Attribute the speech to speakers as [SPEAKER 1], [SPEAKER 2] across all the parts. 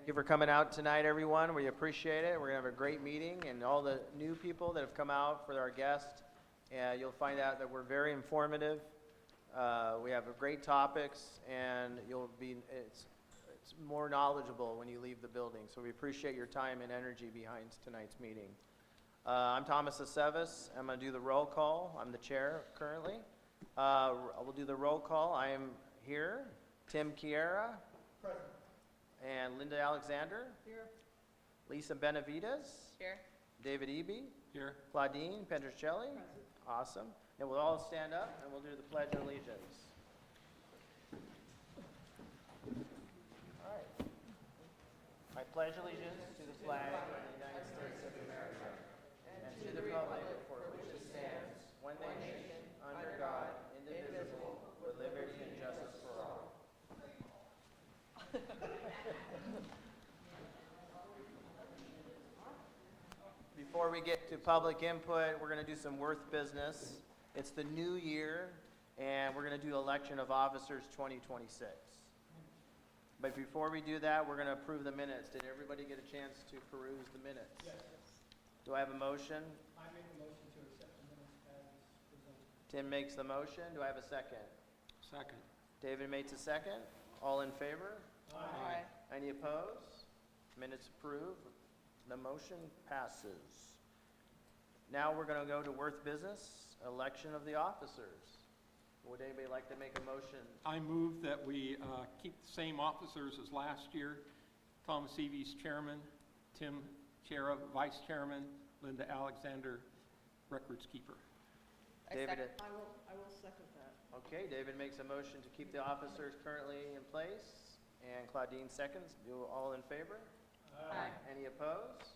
[SPEAKER 1] you for coming out tonight, everyone. We appreciate it. We're going to have a great meeting, and all the new people that have come out for our guests, you'll find out that we're very informative. We have great topics, and it's more knowledgeable when you leave the building. So we appreciate your time and energy behind tonight's meeting. I'm Thomas Aceves. I'm going to do the roll call. I'm the chair currently. We'll do the roll call. I am here. Tim Chiara. Present. And Linda Alexander. Here. Lisa Benavides. Here. David Eby. Here. Claudine Petrocelli. Present. Awesome. And we'll all stand up and we'll do the Pledge of Allegiance. All right. I pledge allegiance to the flag of the United States of America and to the republic for which it stands, one nation, under God, indivisible, with liberty and justice for all. Before we get to public input, we're going to do some worth business. It's the new year, and we're going to do election of officers 2026. But before we do that, we're going to approve the minutes. Did everybody get a chance to peruse the minutes? Yes. Do I have a motion?
[SPEAKER 2] I make a motion to accept the minutes as presented.
[SPEAKER 1] Tim makes the motion. Do I have a second?
[SPEAKER 3] Second.
[SPEAKER 1] David makes a second. All in favor?
[SPEAKER 2] Aye.
[SPEAKER 1] Any opposed? Minutes approved. The motion passes. Now we're going to go to worth business, election of the officers. Would anybody like to make a motion?
[SPEAKER 3] I move that we keep the same officers as last year. Thomas Eves, chairman. Tim Chiara, vice chairman. Linda Alexander, records keeper.
[SPEAKER 1] David,
[SPEAKER 2] I will second that.
[SPEAKER 1] okay, David makes a motion to keep the officers currently in place, and Claudine seconds. Do all in favor?
[SPEAKER 2] Aye.
[SPEAKER 1] Any opposed?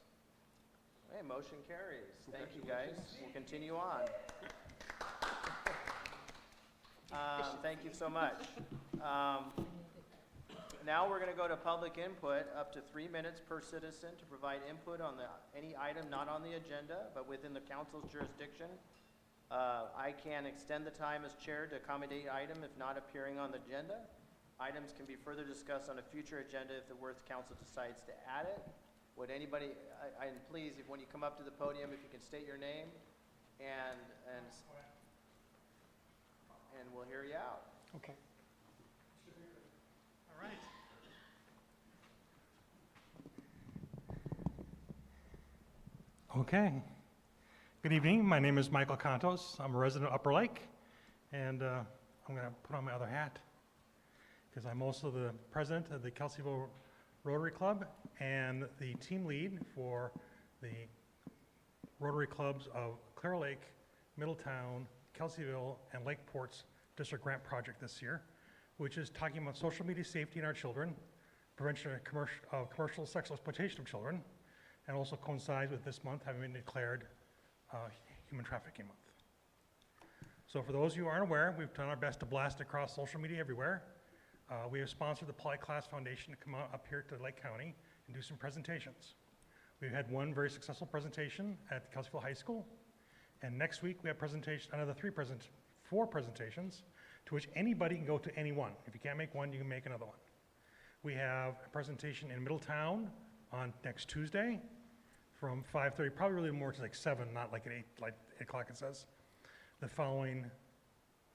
[SPEAKER 1] Okay, motion carries. Thank you, guys. We'll continue on. Thank you so much. Now we're going to go to public input, up to 3 minutes per citizen to provide input on any item not on the agenda, but within the council's jurisdiction. I can extend the time as chair to accommodate item if not appearing on the agenda. Items can be further discussed on a future agenda if the Worth Council decides to add it. Would anybody, and please, when you come up to the podium, if you can state your name and we'll hear you out.
[SPEAKER 2] Okay. All right. Okay. Good evening. My name is Michael Contos. I'm a resident of Upper Lake, and I'm going to put on my other hat because I'm also the president of the Kelseyville Rotary Club and the team lead for the Rotary Clubs of Clear Lake, Middletown, Kelseyville, and Lakeport's District Grant Project this year, which is talking about social media safety in our children, prevention of commercial sexual exploitation of children, and also coincides with this month having been declared Human Trafficking Month. So for those of you who aren't aware, we've done our best to blast across social media everywhere. We have sponsored the Polyclass Foundation to come out up here to Lake County and do some presentations. We've had one very successful presentation at Kelseyville High School, and next week we have four presentations to which anybody can go to any one. If you can't make one, you can make another one. We have a presentation in Middletown on next Tuesday from 5:30, probably really more to like 7, not like at 8, like 8 o'clock it says. The following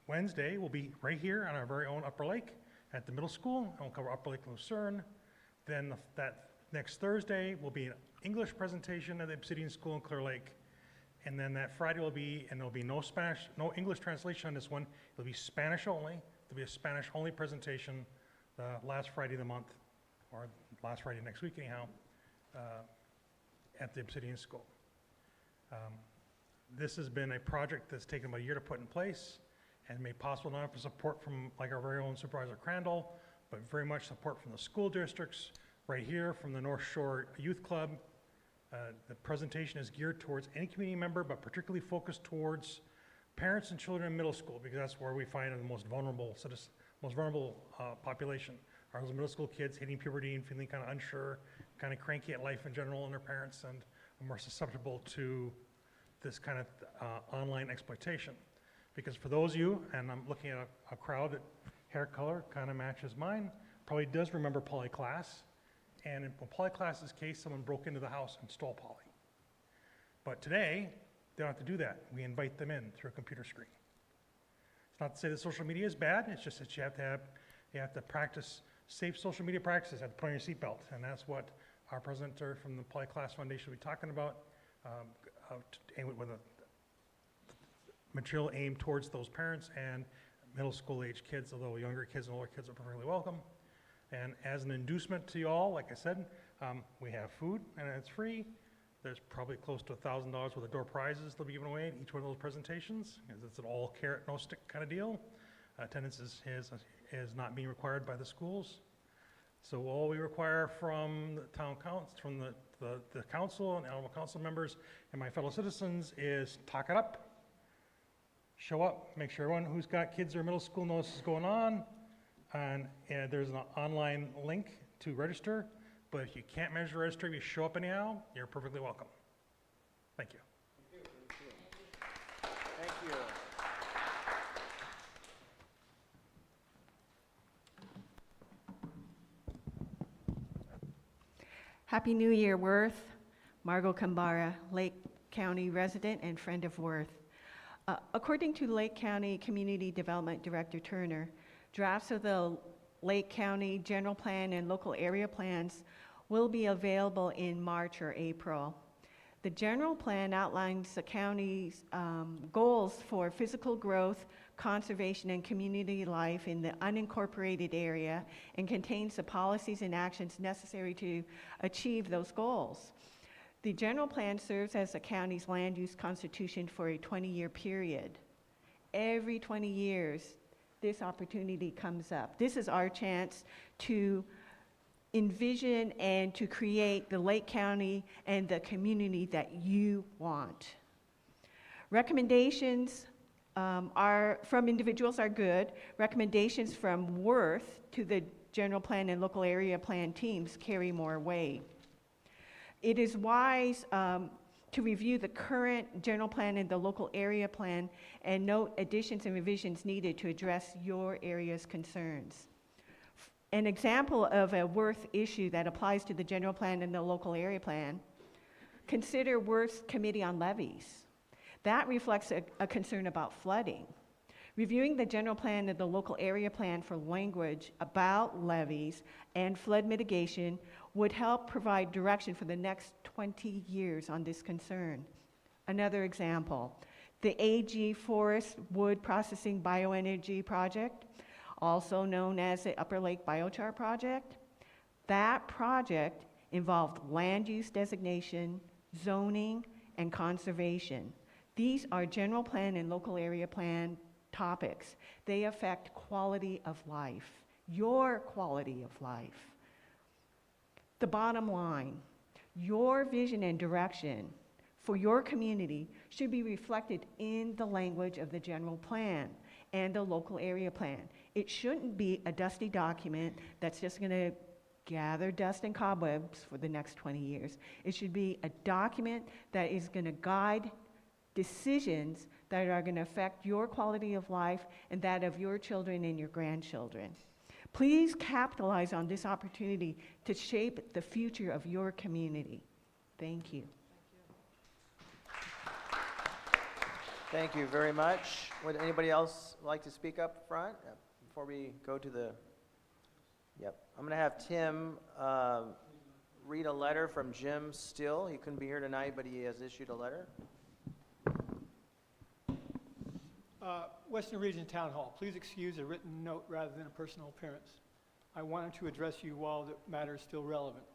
[SPEAKER 2] Wednesday will be right here on our very own Upper Lake at the middle school, and we'll cover Upper Lake Lucerne. Then that next Thursday will be an English presentation at the Obsidian School in Clear Lake. And then that Friday will be, and there'll be no English translation on this one. It'll be Spanish only. There'll be a Spanish only presentation the last Friday of the month, or last Friday next week anyhow, at the Obsidian School. This has been a project that's taken about a year to put in place and made possible not only for support from like our very own Supervisor Crandall, but very much support from the school districts, right here from the North Shore Youth Club. The presentation is geared towards any community member, but particularly focused towards parents and children in middle school, because that's where we find the most vulnerable population. Are those middle school kids hitting puberty and feeling kind of unsure, kind of cranky at life in general and their parents, and are more susceptible to this kind of online exploitation. Because for those of you, and I'm looking at a crowd that hair color kind of matches mine, probably does remember Polyclass and in polyclass's case, someone broke into the house and stole poly. But today, they don't have to do that. We invite them in through a computer screen. It's not to say that social media is bad, it's just that you have to practice safe social media practices, have to put on your seatbelt, and that's what our presenter from the Polyclass Foundation will be talking about, with a material aimed towards those parents and middle school age kids, although younger kids and older kids are perfectly welcome. And as an inducement to you all, like I said, we have food and it's free. There's probably close to $1,000 worth of door prizes that'll be given away at each one of those presentations, because it's an all carrot, no stick kind of deal. Attendance is not being required by the schools. So all we require from the town council, from the council and eligible council members and my fellow citizens is talk it up, show up, make sure everyone who's got kids or middle school knows what's going on, and there's an online link to register. But if you can't manage to register, if you show up anyhow, you're perfectly welcome. Thank you.
[SPEAKER 1] Thank you.
[SPEAKER 4] Happy New Year, Worth. Margot Kambara, Lake County resident and friend of Worth. According to Lake County Community Development Director Turner, drafts of the Lake County General Plan and local area plans will be available in March or April. The general plan outlines the county's goals for physical growth, conservation, and community life in the unincorporated area and contains the policies and actions necessary to achieve those goals. The general plan serves as the county's land use constitution for a 20-year period. Every 20 years, this opportunity comes up. This is our chance to envision and to create the Lake County and the community that you want. Recommendations from individuals are good. Recommendations from Worth to the general plan and local area plan teams carry more weight. It is wise to review the current general plan and the local area plan and note additions and revisions needed to address your area's concerns. An example of a Worth issue that applies to the general plan and the local area plan, consider Worth's Committee on Levees. That reflects a concern about flooding. Reviewing the general plan and the local area plan for language about levees and flood mitigation would help provide direction for the next 20 years on this concern. Another example, the AG Forest Wood Processing Bioenergy Project, also known as the Upper Lake Biochar Project. That project involved land use designation, zoning, and conservation. These are general plan and local area plan topics. They affect quality of life, your quality of life. The bottom line, your vision and direction for your community should be reflected in the language of the general plan and the local area plan. It shouldn't be a dusty document that's just going to gather dust and cobwebs for the next 20 years. It should be a document that is going to guide decisions that are going to affect your quality of life and that of your children and your grandchildren. Please capitalize on this opportunity to shape the future of your community. Thank you.
[SPEAKER 1] Thank you very much. Would anybody else like to speak up front before we go to the... Yep. I'm going to have Tim read a letter from Jim Still. He couldn't be here tonight, but he has issued a letter.
[SPEAKER 5] Western Region Town Hall, please excuse a written note rather than a personal appearance. I wanted to address you while the matter is still relevant.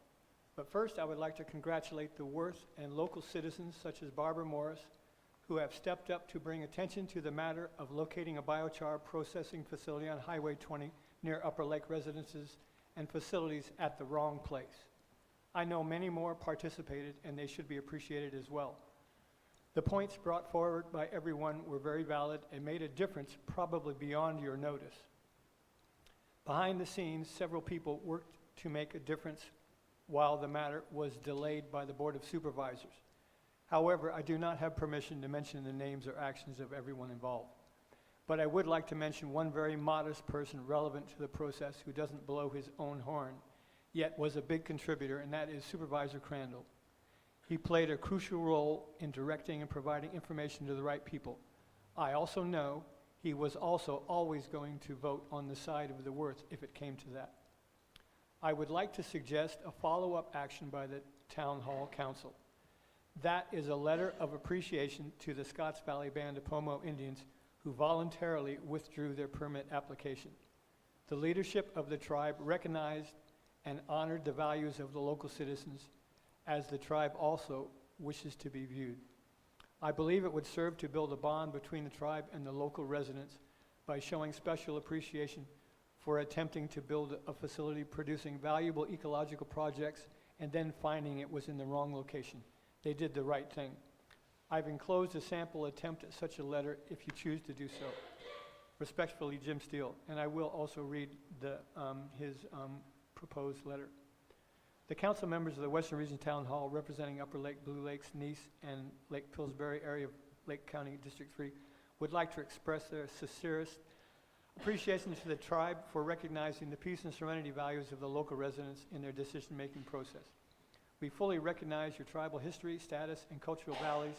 [SPEAKER 5] But first, I would like to congratulate the Worth and local citizens such as Barbara Morris, who have stepped up to bring attention to the matter of locating a biochar processing facility on Highway 20 near Upper Lake residences and facilities at the wrong place. I know many more participated, and they should be appreciated as well. The points brought forward by everyone were very valid and made a difference probably beyond your notice. Behind the scenes, several people worked to make a difference while the matter was delayed by the Board of Supervisors. However, I do not have permission to mention the names or actions of everyone involved. But I would like to mention one very modest person relevant to the process who doesn't blow his own horn yet was a big contributor, and that is Supervisor Crandall. He played a crucial role in directing and providing information to the right people. I also know he was also always going to vote on the side of the worth if it came to that. I would like to suggest a follow-up action by the Town Hall Council. That is a letter of appreciation to the Scotts Valley Band of Pomo Indians who voluntarily withdrew their permit application. The leadership of the tribe recognized and honored the values of the local citizens as the tribe also wishes to be viewed. I believe it would serve to build a bond between the tribe and the local residents by showing special appreciation for attempting to build a facility producing valuable ecological projects and then finding it was in the wrong location. They did the right thing. I've enclosed a sample attempt at such a letter if you choose to do so. Respectfully, Jim Steele, and I will also read his proposed letter. The council members of the Western Region Town Hall representing Upper Lake, Blue Lakes, Nice, and Lake Pillsbury area of Lake County District 3 would like to express their sincerest appreciation to the tribe for recognizing the peace and serenity values of the local residents in their decision-making process. We fully recognize your tribal history, status, and cultural values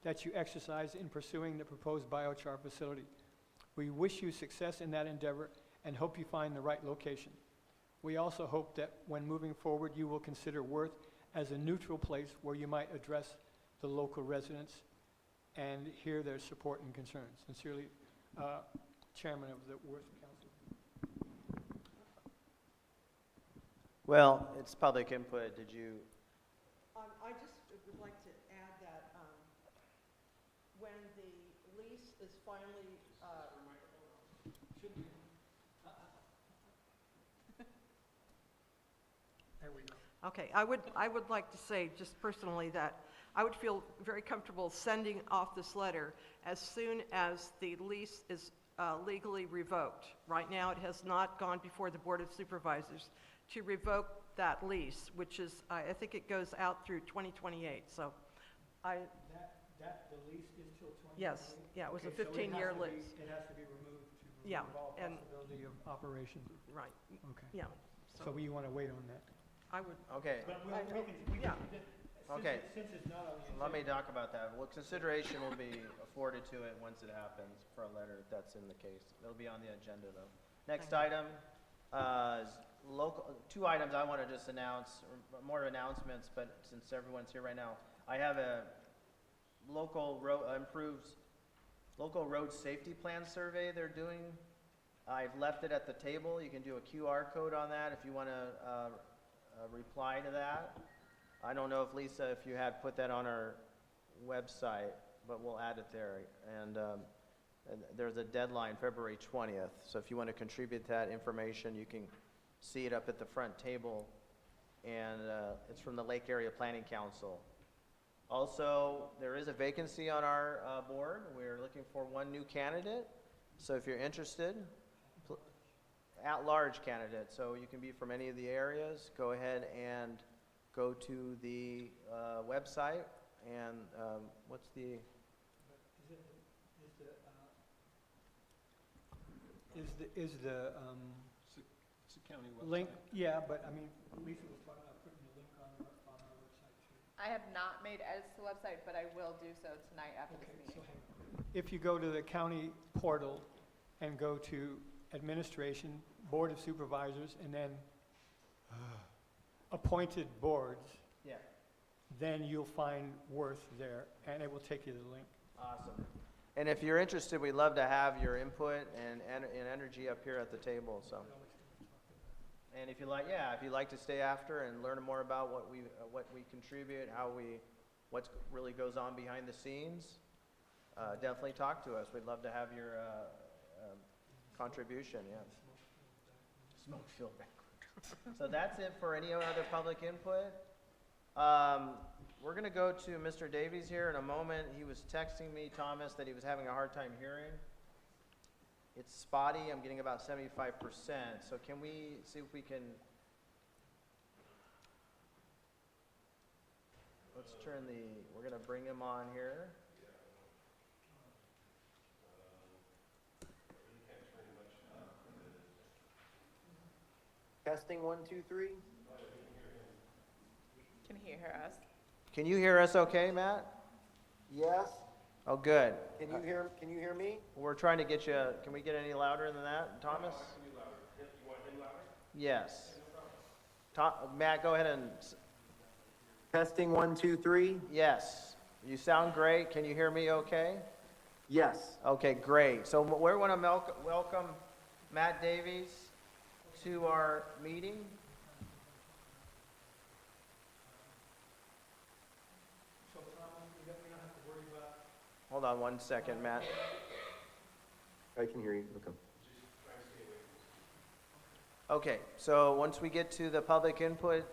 [SPEAKER 5] that you exercise in pursuing the proposed biochar facility. We wish you success in that endeavor and hope you find the right location. We also hope that when moving forward, you will consider Worth as a neutral place where you might address the local residents and hear their support and concerns. Sincerely, Chairman of the Worth Council.
[SPEAKER 1] Well, it's public input. Did you?
[SPEAKER 6] I just would like to add that when the lease is finally,
[SPEAKER 5] There we go.
[SPEAKER 6] okay, I would like to say just personally that I would feel very comfortable sending off this letter as soon as the lease is legally revoked. Right now, it has not gone before the Board of Supervisors to revoke that lease, which is, I think it goes out through 2028, so I,
[SPEAKER 5] The lease is till 2028?
[SPEAKER 6] yes, yeah, it was a
[SPEAKER 5] Okay, so
[SPEAKER 6] 15-year lease.
[SPEAKER 5] It has to be removed to
[SPEAKER 6] Yeah,
[SPEAKER 5] remove all
[SPEAKER 6] and-
[SPEAKER 5] possibility of operation.
[SPEAKER 6] Right,
[SPEAKER 5] Okay.
[SPEAKER 6] yeah,
[SPEAKER 5] So you want to wait on that?
[SPEAKER 6] I would,
[SPEAKER 1] Okay.
[SPEAKER 5] But
[SPEAKER 6] I- yeah.
[SPEAKER 1] Okay.
[SPEAKER 5] Since it's not on the
[SPEAKER 1] Let me talk about that. Well, consideration will be afforded to it once it happens for a letter, if that's in the case. It'll be on the agenda, though. Next item is local, two items I want to just announce, or more announcements, but since everyone's here right now, I have a local road, local road safety plan survey they're doing. I've left it at the table. You can do a QR code on that if you want to reply to that. I don't know if Lisa, if you had put that on our website, but we'll add it there. And there's a deadline, February 20th. So if you want to contribute that information, you can see it up at the front table. And it's from the Lake Area Planning Council. Also, there is a vacancy on our board. We're looking for one new candidate. So if you're interested, at-large candidate. So you can be from any of the areas. Go ahead and go to the website and what's the?
[SPEAKER 5] Is the
[SPEAKER 3] It's a county website.
[SPEAKER 5] link, yeah, but I mean, Lisa was talking about putting the link on our website too.
[SPEAKER 7] I have not made edits to the website, but I will do so tonight after
[SPEAKER 5] Okay,
[SPEAKER 7] this
[SPEAKER 5] so
[SPEAKER 7] meeting.
[SPEAKER 5] hang on. If you go to the county portal and go to Administration, Board of Supervisors, and then appointed boards,
[SPEAKER 1] Yeah.
[SPEAKER 5] then you'll find Worth there, and it will take you to the link.
[SPEAKER 1] Awesome. And if you're interested, we'd love to have your input and energy up here at the table. So, and if you like, yeah, if you'd like to stay after and learn more about what we contribute, what really goes on behind the scenes, definitely talk to us. We'd love to have your contribution. Yeah. Smoke filled background. So that's it for any other public input. We're going to go to Mr. Davies here in a moment. He was texting me, Thomas, that he was having a hard time hearing. It's spotty. I'm getting about 75%. So can we see if we can... Let's turn the... We're going to bring him on here. Testing 1, 2, 3.
[SPEAKER 7] hear us.
[SPEAKER 1] Can you hear us okay, Matt?
[SPEAKER 8] Yes,
[SPEAKER 1] Oh, good.
[SPEAKER 8] can you hear me?
[SPEAKER 1] We're trying to get you, can we get any louder than that, Thomas? Yes. Matt, go ahead and,
[SPEAKER 8] Testing 1, 2, 3.
[SPEAKER 1] yes. You sound great. Can you hear me okay?
[SPEAKER 8] Yes.
[SPEAKER 1] Okay, great. So we want to welcome Matt Davies to our meeting. Hold on one second, Matt.
[SPEAKER 8] I can hear you. Okay.
[SPEAKER 1] Okay, so once we get to the public input,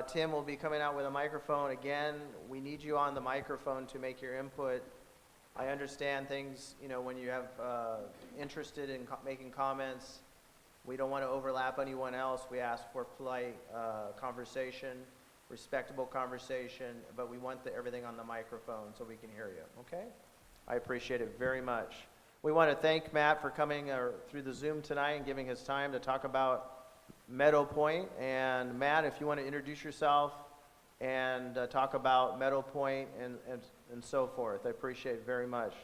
[SPEAKER 1] Tim will be coming out with a microphone. Again, we need you on the microphone to make your input. I understand things, you know, when you have interested in making comments, we don't want to overlap anyone else. We ask for polite conversation, respectable conversation, but we want everything on the microphone so we can hear you, okay? I appreciate it very much. We want to thank Matt for coming through the Zoom tonight and giving his time to talk about Meadow Point. And Matt, if you want to introduce yourself and talk about Meadow Point and so forth, I appreciate it very much.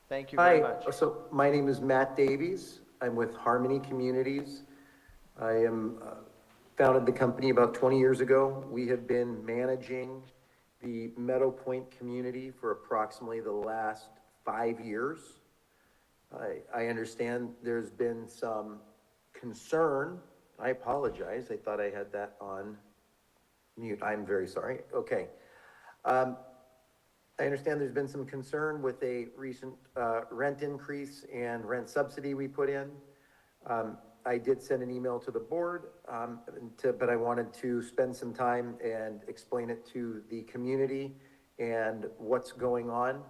[SPEAKER 1] Thank you very much.
[SPEAKER 8] Hi, so my name is Matt Davies. I'm with Harmony Communities. I am founded the company about 20 years ago. We have been managing the Meadow Point community for approximately the last 5 years. I understand there's been some concern. I apologize. I thought I had that on mute. I'm very sorry. Okay. I understand there's been some concern with a recent rent increase and rent subsidy we put in. I did send an email to the board, but I wanted to spend some time and explain it to the community and what's going on.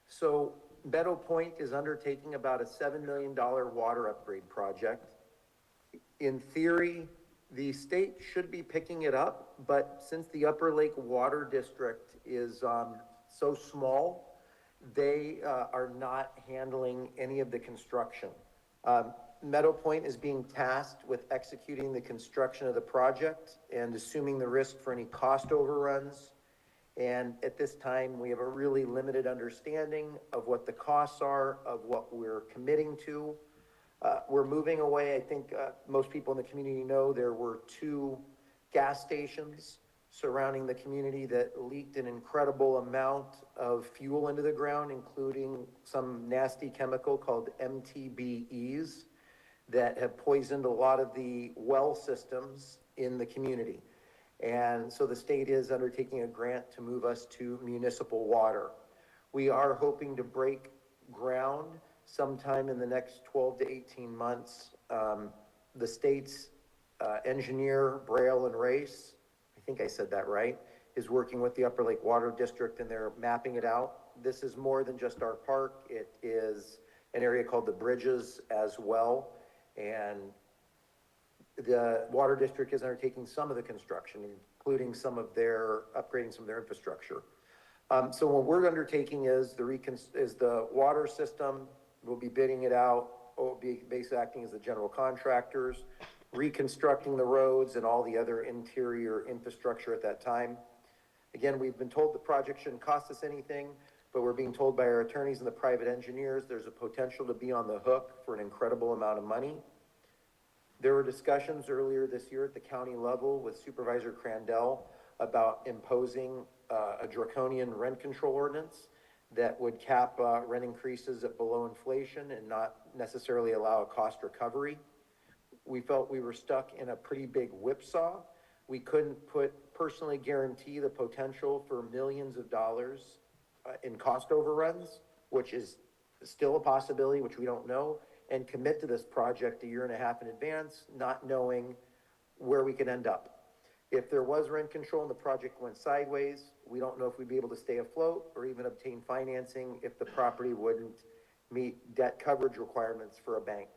[SPEAKER 8] So Meadow Point is undertaking about a $7 million water upgrade project. In theory, the state should be picking it up, but since the Upper Lake Water District is so small, they are not handling any of the construction. Meadow Point is being tasked with executing the construction of the project and assuming the risk for any cost overruns. And at this time, we have a really limited understanding of what the costs are, of what we're committing to. We're moving away. I think most people in the community know there were 2 gas stations surrounding the community that leaked an incredible amount of fuel into the ground, including some nasty chemical called MTBEs that have poisoned a lot of the well systems in the community. And so the state is undertaking a grant to move us to municipal water. We are hoping to break ground sometime in the next 12 to 18 months. The state's engineer, Braille and Race, I think I said that right, is working with the Upper Lake Water District and they're mapping it out. This is more than just our park. It is an area called the Bridges as well. And the Water District is undertaking some of the construction, including upgrading some of their infrastructure. So what we're undertaking is the water system. We'll be bidding it out. We'll be basically acting as the general contractors, reconstructing the roads and all the other interior infrastructure at that time. Again, we've been told the project shouldn't cost us anything, but we're being told by our attorneys and the private engineers there's a potential to be on the hook for an incredible amount of money. There were discussions earlier this year at the county level with Supervisor Crandell about imposing a draconian rent control ordinance that would cap rent increases at below inflation and not necessarily allow a cost recovery. We felt we were stuck in a pretty big whipsaw. We couldn't personally guarantee the potential for millions of dollars in cost overruns, which is still a possibility, which we don't know, and commit to this project a year and a half in advance, not knowing where we could end up. If there was rent control and the project went sideways, we don't know if we'd be able to stay afloat or even obtain financing if the property wouldn't meet debt coverage requirements for a bank.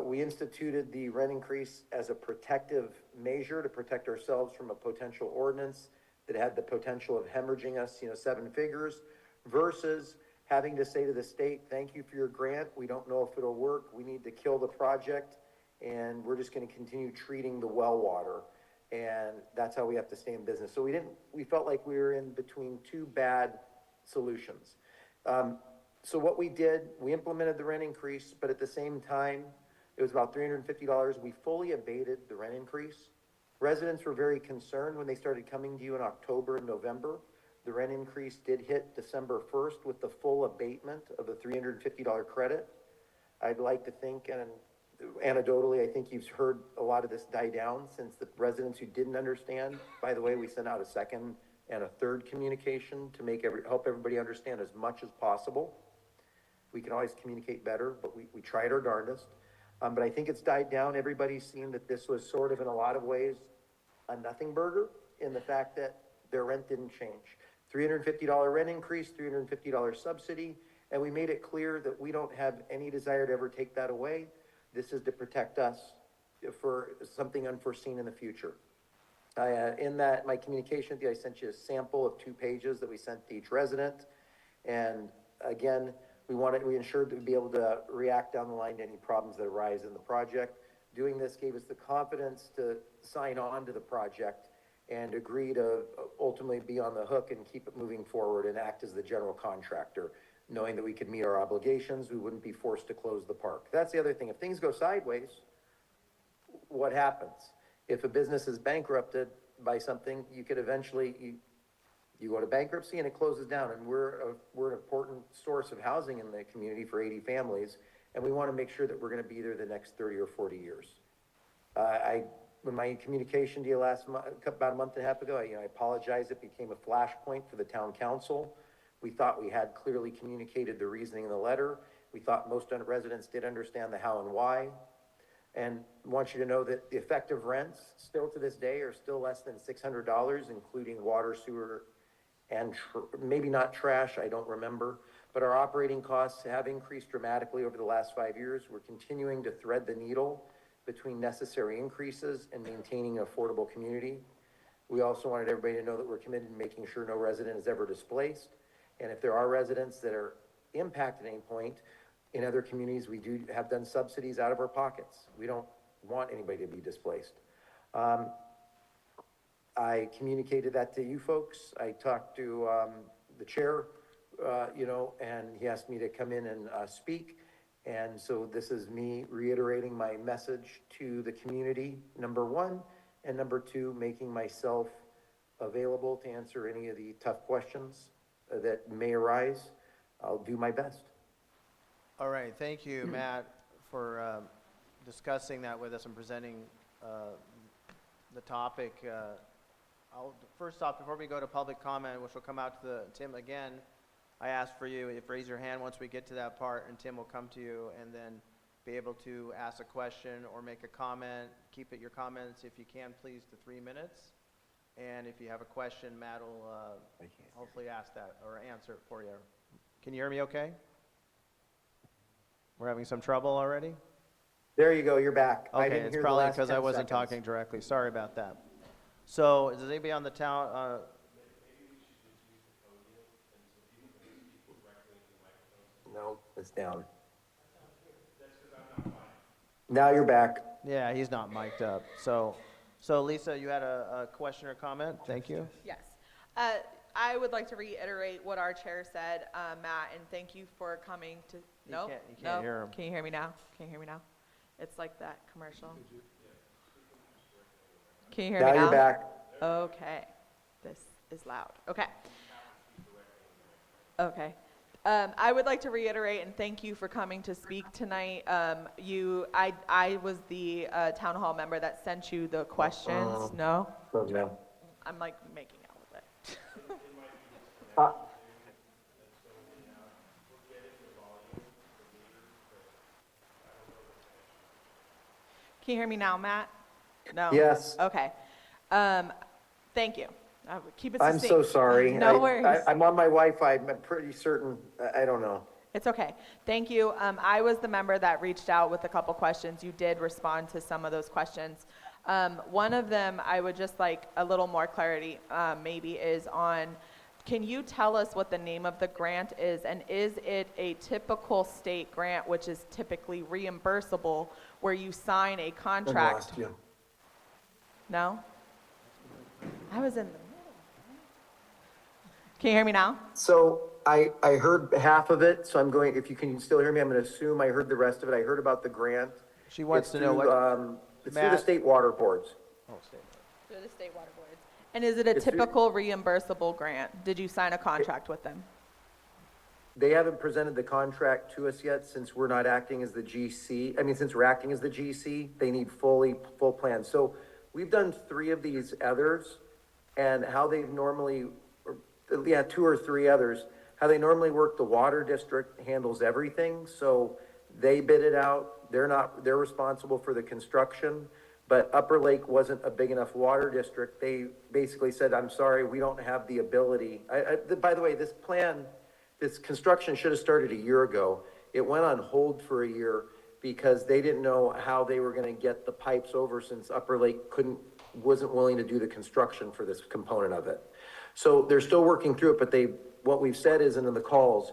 [SPEAKER 8] We instituted the rent increase as a protective measure to protect ourselves from a potential ordinance that had the potential of hemorrhaging us, 7 figures, versus having to say to the state, thank you for your grant. We don't know if it'll work. We need to kill the project, and we're just going to continue treating the well water. and that's how we have to stay in business. So we felt like we were in between two bad solutions. So what we did, we implemented the rent increase, but at the same time, it was about $350. We fully abated the rent increase. Residents were very concerned when they started coming to you in October and November. The rent increase did hit December 1st with the full abatement of the $350 credit. I'd like to think, and anecdotally, I think you've heard a lot of this die down since the residents who didn't understand. By the way, we sent out a second and a third communication to help everybody understand as much as possible. We can always communicate better, but we tried our darndest. But I think it's died down. Everybody's seen that this was sort of, in a lot of ways, a nothing burger in the fact that their rent didn't change. $350 rent increase, $350 subsidy, and we made it clear that we don't have any desire to ever take that away. This is to protect us for something unforeseen in the future. In that, my communication, I sent you a sample of 2 pages that we sent to each resident. And again, we ensured that we'd be able to react down the line to any problems that arise in the project. Doing this gave us the confidence to sign on to the project and agree to ultimately be on the hook and keep it moving forward and act as the general contractor, knowing that we could meet our obligations, we wouldn't be forced to close the park. That's the other thing. If things go sideways, what happens? If a business is bankrupted by something, you could eventually, you go to bankruptcy and it closes down, and we're an important source of housing in the community for 80 families, and we want to make sure that we're going to be there the next 30 or 40 years. When my communication to you about a month and a half ago, I apologize. It became a flashpoint for the town council. We thought we had clearly communicated the reasoning in the letter. We thought most residents did understand the how and why. And I want you to know that the effective rents still to this day are still less than $600, including water, sewer, and maybe not trash, I don't remember. But our operating costs have increased dramatically over the last 5 years. We're continuing to thread the needle between necessary increases and maintaining an affordable community. We also wanted everybody to know that we're committed to making sure no resident is ever displaced. And if there are residents that are impacted at any point, in other communities, we do have done subsidies out of our pockets. We don't want anybody to be displaced. I communicated that to you folks. I talked to the chair, and he asked me to come in and speak. And so this is me reiterating my message to the community, number one, and number two, making myself available to answer any of the tough questions that may arise. I'll do my best.
[SPEAKER 1] All right, thank you, Matt, for discussing that with us and presenting the topic. First off, before we go to public comment, which will come out to Tim again, I asked for you, raise your hand once we get to that part, and Tim will come to you and then be able to ask a question or make a comment. Keep your comments, if you can, please, to 3 minutes. And if you have a question, Matt will hopefully ask that or answer it for you. Can you hear me okay? We're having some trouble already?
[SPEAKER 8] There you go, you're back. I
[SPEAKER 1] Okay,
[SPEAKER 8] didn't
[SPEAKER 1] it's
[SPEAKER 8] hear the
[SPEAKER 1] probably
[SPEAKER 8] last
[SPEAKER 1] because I
[SPEAKER 8] 10
[SPEAKER 1] wasn't
[SPEAKER 8] seconds.
[SPEAKER 1] talking directly. Sorry about that. So, does anybody on the town,
[SPEAKER 8] No, it's down. Now you're back.
[SPEAKER 1] yeah, he's not mic'd up. So Lisa, you had a question or comment? Thank you.
[SPEAKER 7] Yes. I would like to reiterate what our chair said, Matt, and thank you for coming to, no?
[SPEAKER 1] You can't hear him.
[SPEAKER 7] Can you hear me now? Can you hear me now? It's like that commercial. Can you hear me
[SPEAKER 8] Now
[SPEAKER 7] now?
[SPEAKER 8] you're back.
[SPEAKER 7] Okay. This is loud. Okay. Okay. I would like to reiterate and thank you for coming to speak tonight. I was the town hall member that sent you the questions. No?
[SPEAKER 8] No.
[SPEAKER 7] I'm like making out with it. Can you hear me now, Matt? No?
[SPEAKER 8] Yes.
[SPEAKER 7] Okay. Thank you. I would keep it
[SPEAKER 8] I'm
[SPEAKER 7] succinct.
[SPEAKER 8] so sorry.
[SPEAKER 7] No worries.
[SPEAKER 8] I'm on my Wi-Fi. I'm pretty certain, I don't know.
[SPEAKER 7] It's okay. Thank you. I was the member that reached out with a couple questions. You did respond to some of those questions. One of them I would just like a little more clarity maybe is on, can you tell us what the name of the grant is, and is it a typical state grant which is typically reimbursable where you sign a
[SPEAKER 8] I
[SPEAKER 7] contract?
[SPEAKER 8] lost you.
[SPEAKER 7] No? I was in the middle. Can you hear me now?
[SPEAKER 8] So I heard half of it, so I'm going, if you can still hear me, I'm going to assume I heard the rest of it. I heard about the grant.
[SPEAKER 1] She wants
[SPEAKER 8] It's
[SPEAKER 1] to know
[SPEAKER 8] through,
[SPEAKER 1] what,
[SPEAKER 8] It's through the
[SPEAKER 1] Matt?
[SPEAKER 8] state water boards.
[SPEAKER 1] Oh, state.
[SPEAKER 7] Through the state water boards. And is it a
[SPEAKER 8] It's through-
[SPEAKER 7] typical reimbursable grant? Did you sign a contract with them?
[SPEAKER 8] They haven't presented the contract to us yet since we're not acting as the GC. I mean, since we're acting as the GC, they need full plans. So we've done 3 of these others, and how they've normally, or, 2 or 3 others, how they normally work, the water district handles everything. So they bid it out. They're responsible for the construction, but Upper Lake wasn't a big enough water district. They basically said, I'm sorry, we don't have the ability. By the way, this construction should have started a year ago. It went on hold for a year because they didn't know how they were gonna get the pipes over since Upper Lake wasn't willing to do the construction for this component of it. So they're still working through it, but what we've said is, and in the calls,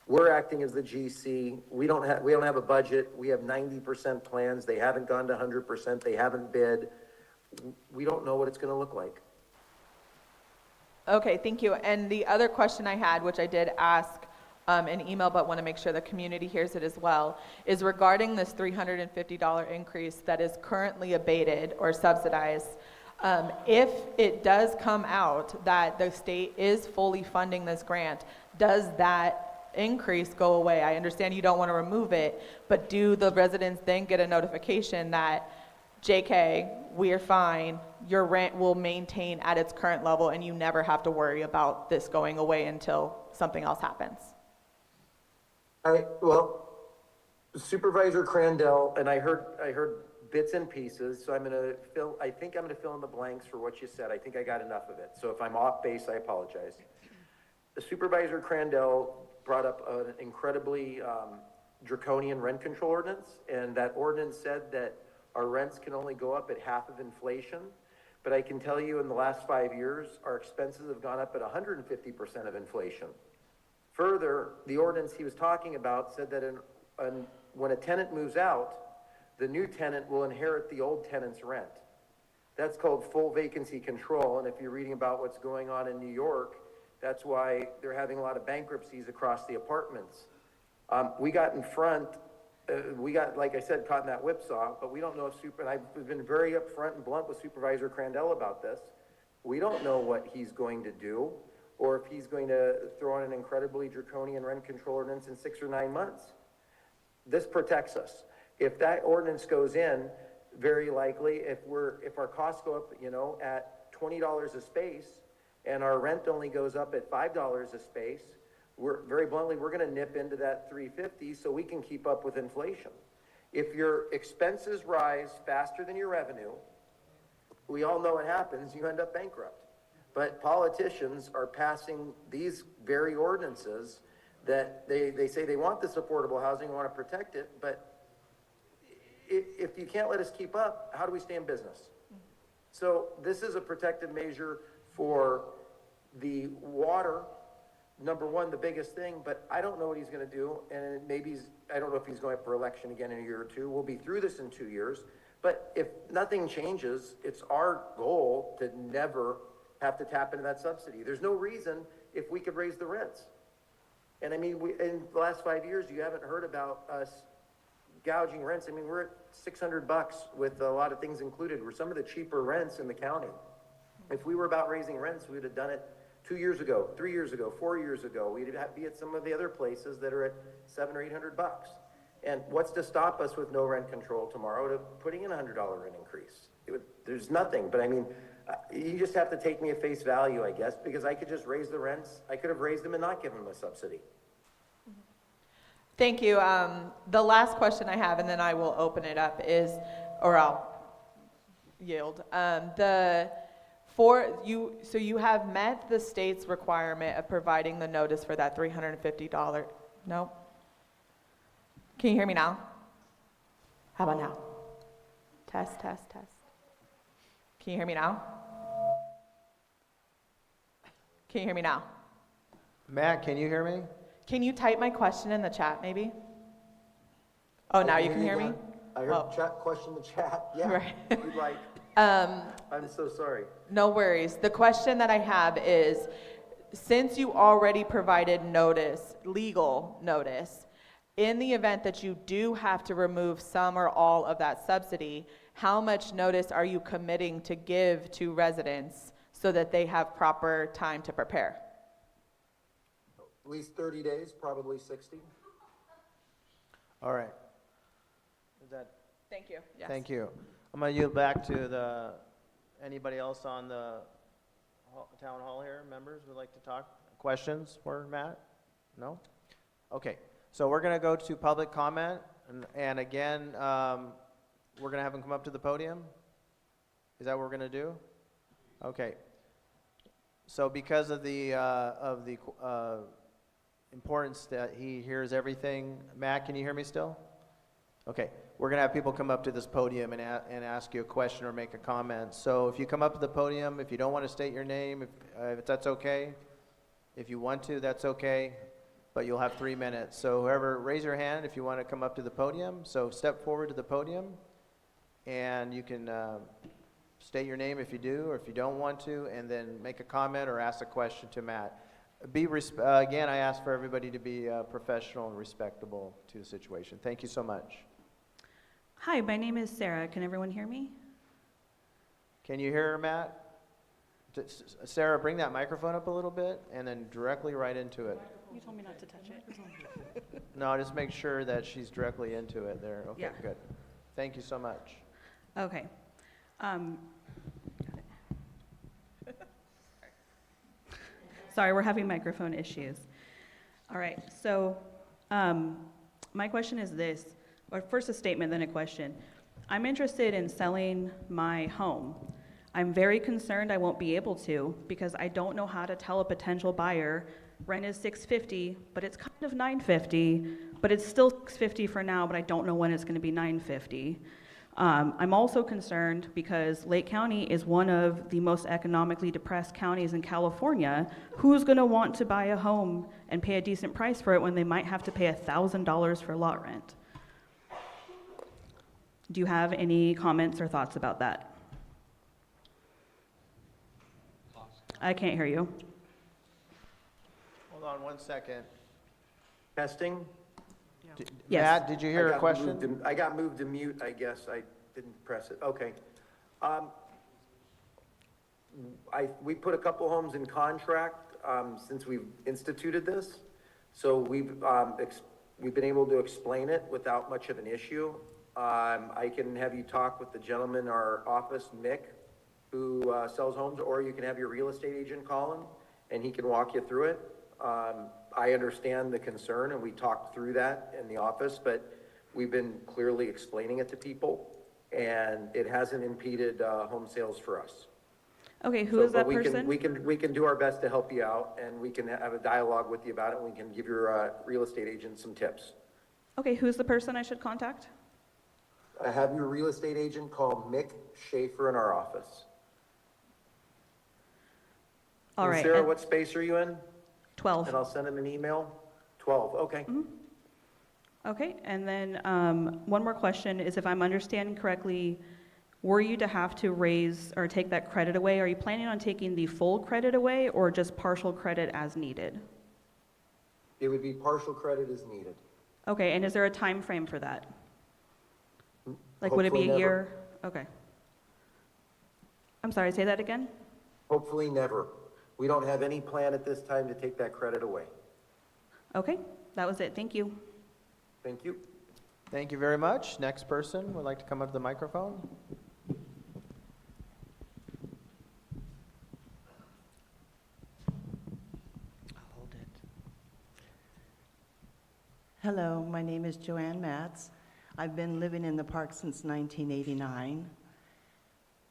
[SPEAKER 8] we're acting as the GC. We don't have a budget. We have 90% plans. They haven't gone to 100%. They haven't bid. We don't know what it's gonna look like.
[SPEAKER 7] Okay, thank you. And the other question I had, which I did ask in email, but want to make sure the community hears it as well, is regarding this $350 increase that is currently abated or subsidized. If it does come out that the state is fully funding this grant, does that increase go away? I understand you don't want to remove it, but do the residents then get a notification that, JK, we're fine, your rent will maintain at its current level and you never have to worry about this going away until something else happens?
[SPEAKER 8] Well, Supervisor Crandell, and I heard bits and pieces, so I think I'm gonna fill in the blanks for what you said. I think I got enough of it. So if I'm off base, I apologize. The Supervisor Crandell brought up an incredibly draconian rent control ordinance, and that ordinance said that our rents can only go up at half of inflation. But I can tell you in the last 5 years, our expenses have gone up at 150% of inflation. Further, the ordinance he was talking about said that when a tenant moves out, the new tenant will inherit the old tenant's rent. That's called full vacancy control, and if you're reading about what's going on in New York, that's why they're having a lot of bankruptcies across the apartments. We got in front, like I said, caught in that whipsaw, but we don't know and I've been very upfront and blunt with Supervisor Crandell about this. We don't know what he's going to do, or if he's going to throw in an incredibly draconian rent control ordinance in 6 or 9 months. This protects us. If that ordinance goes in, very likely, if our costs go up, at $20 a space, and our rent only goes up at $5 a space, very bluntly, we're gonna nip into that $350 so we can keep up with inflation. If your expenses rise faster than your revenue, we all know what happens, you end up bankrupt. But politicians are passing these very ordinances that they say they want this affordable housing, want to protect it, but if you can't let us keep up, how do we stay in business? So this is a protective measure for the water, number one, the biggest thing, but I don't know what he's gonna do, and I don't know if he's going up for election again in a year or two. We'll be through this in 2 years, but if nothing changes, it's our goal to never have to tap into that subsidy. There's no reason if we could raise the rents. And I mean, in the last 5 years, you haven't heard about us gouging rents. I mean, we're at $600 with a lot of things included. We're some of the cheaper rents in the county. If we were about raising rents, we would have done it 2 years ago, 3 years ago, 4 years ago. We'd be at some of the other places that are at $700 or $800. And what's to stop us with no rent control tomorrow to putting in a $100 rent increase? There's nothing, but I mean, you just have to take me at face value, I guess, because I could just raise the rents. I could have raised them and not given them a subsidy.
[SPEAKER 7] Thank you. The last question I have, and then I will open it up, or I'll yield. So you have met the state's requirement of providing the notice for that $350. No? Can you hear me now? How about now? Test, test, test. Can you hear me now? Can you hear me now?
[SPEAKER 1] Matt, can you hear me?
[SPEAKER 7] Can you type my question in the chat, maybe? Oh, now you can hear me?
[SPEAKER 8] I heard
[SPEAKER 7] Well,
[SPEAKER 8] question in the chat, yeah,
[SPEAKER 7] right.
[SPEAKER 8] if you'd like. I'm so sorry.
[SPEAKER 7] No worries. The question that I have is, since you already provided notice, legal notice, in the event that you do have to remove some or all of that subsidy, how much notice are you committing to give to residents so that they have proper time to prepare?
[SPEAKER 8] At least 30 days, probably 60.
[SPEAKER 1] All right. Is that,
[SPEAKER 7] Thank you. Yes.
[SPEAKER 1] thank you. I'm going to yield back to anybody else on the town hall here, members would like to talk? Questions for Matt? No? Okay, so we're going to go to public comment, and again, we're going to have them come up to the podium? Is that what we're going to do? Okay. So because of the importance that he hears everything, Matt, can you hear me still? Okay, we're going to have people come up to this podium and ask you a question or make a comment. So if you come up to the podium, if you don't want to state your name, if that's okay. If you want to, that's okay, but you'll have 3 minutes. So whoever, raise your hand if you want to come up to the podium. So step forward to the podium, and you can state your name if you do, or if you don't want to, and then make a comment or ask a question to Matt. Again, I ask for everybody to be professional and respectable to the situation. Thank you so much.
[SPEAKER 9] Hi, my name is Sarah. Can everyone hear me?
[SPEAKER 1] Can you hear her, Matt? Sarah, bring that microphone up a little bit and then directly right into it.
[SPEAKER 9] You told me not to touch it.
[SPEAKER 1] No, just make sure that she's directly into it there. Okay,
[SPEAKER 9] Yeah.
[SPEAKER 1] good. Thank you so much.
[SPEAKER 9] Okay. Sorry, we're having microphone issues. All right, so my question is this, or first a statement, then a question. I'm interested in selling my home. I'm very concerned I won't be able to because I don't know how to tell a potential buyer rent is $650, but it's kind of $950, but it's still $650 for now, but I don't know when it's going to be $950. I'm also concerned because Lake County is one of the most economically depressed counties in California. Who's going to want to buy a home and pay a decent price for it when they might have to pay $1,000 for lot rent? Do you have any comments or thoughts about that? I can't hear you.
[SPEAKER 1] Hold on one second.
[SPEAKER 8] Testing?
[SPEAKER 9] Yes.
[SPEAKER 1] Matt, did you hear a question?
[SPEAKER 8] I got moved to mute, I guess. I didn't press it. Okay. We put a couple homes in contract since we've instituted this. So we've been able to explain it without much of an issue. I can have you talk with the gentleman in our office, Mick, who sells homes, or you can have your real estate agent call him and he can walk you through it. I understand the concern, and we talked through that in the office, but we've been clearly explaining it to people, and it hasn't impeded home sales for us.
[SPEAKER 9] Okay, who is that
[SPEAKER 8] But
[SPEAKER 9] person?
[SPEAKER 8] we can do our best to help you out, and we can have a dialogue with you about it, and we can give your real estate agent some tips.
[SPEAKER 9] Okay, who's the person I should contact?
[SPEAKER 8] Have your real estate agent call Mick Schaefer in our office.
[SPEAKER 9] All
[SPEAKER 8] And
[SPEAKER 9] right.
[SPEAKER 8] Sarah,
[SPEAKER 9] and
[SPEAKER 8] what space are you in?
[SPEAKER 9] 12.
[SPEAKER 8] And I'll send him an email. 12, okay.
[SPEAKER 9] Okay, and then one more question is, if I'm understanding correctly, were you to have to raise or take that credit away, are you planning on taking the full credit away or just partial credit as needed?
[SPEAKER 8] It would be partial credit as needed.
[SPEAKER 9] Okay, and is there a time frame for that? Like, would it be
[SPEAKER 8] Hopefully
[SPEAKER 9] a
[SPEAKER 8] never.
[SPEAKER 9] year? Okay. I'm sorry, say that again?
[SPEAKER 8] Hopefully never. We don't have any plan at this time to take that credit away.
[SPEAKER 9] Okay, that was it. Thank you.
[SPEAKER 8] Thank you.
[SPEAKER 1] Thank you very much. Next person would like to come up to the microphone.
[SPEAKER 10] Hold it. Hello, my name is Joanne Matz. I've been living in the park since 1989.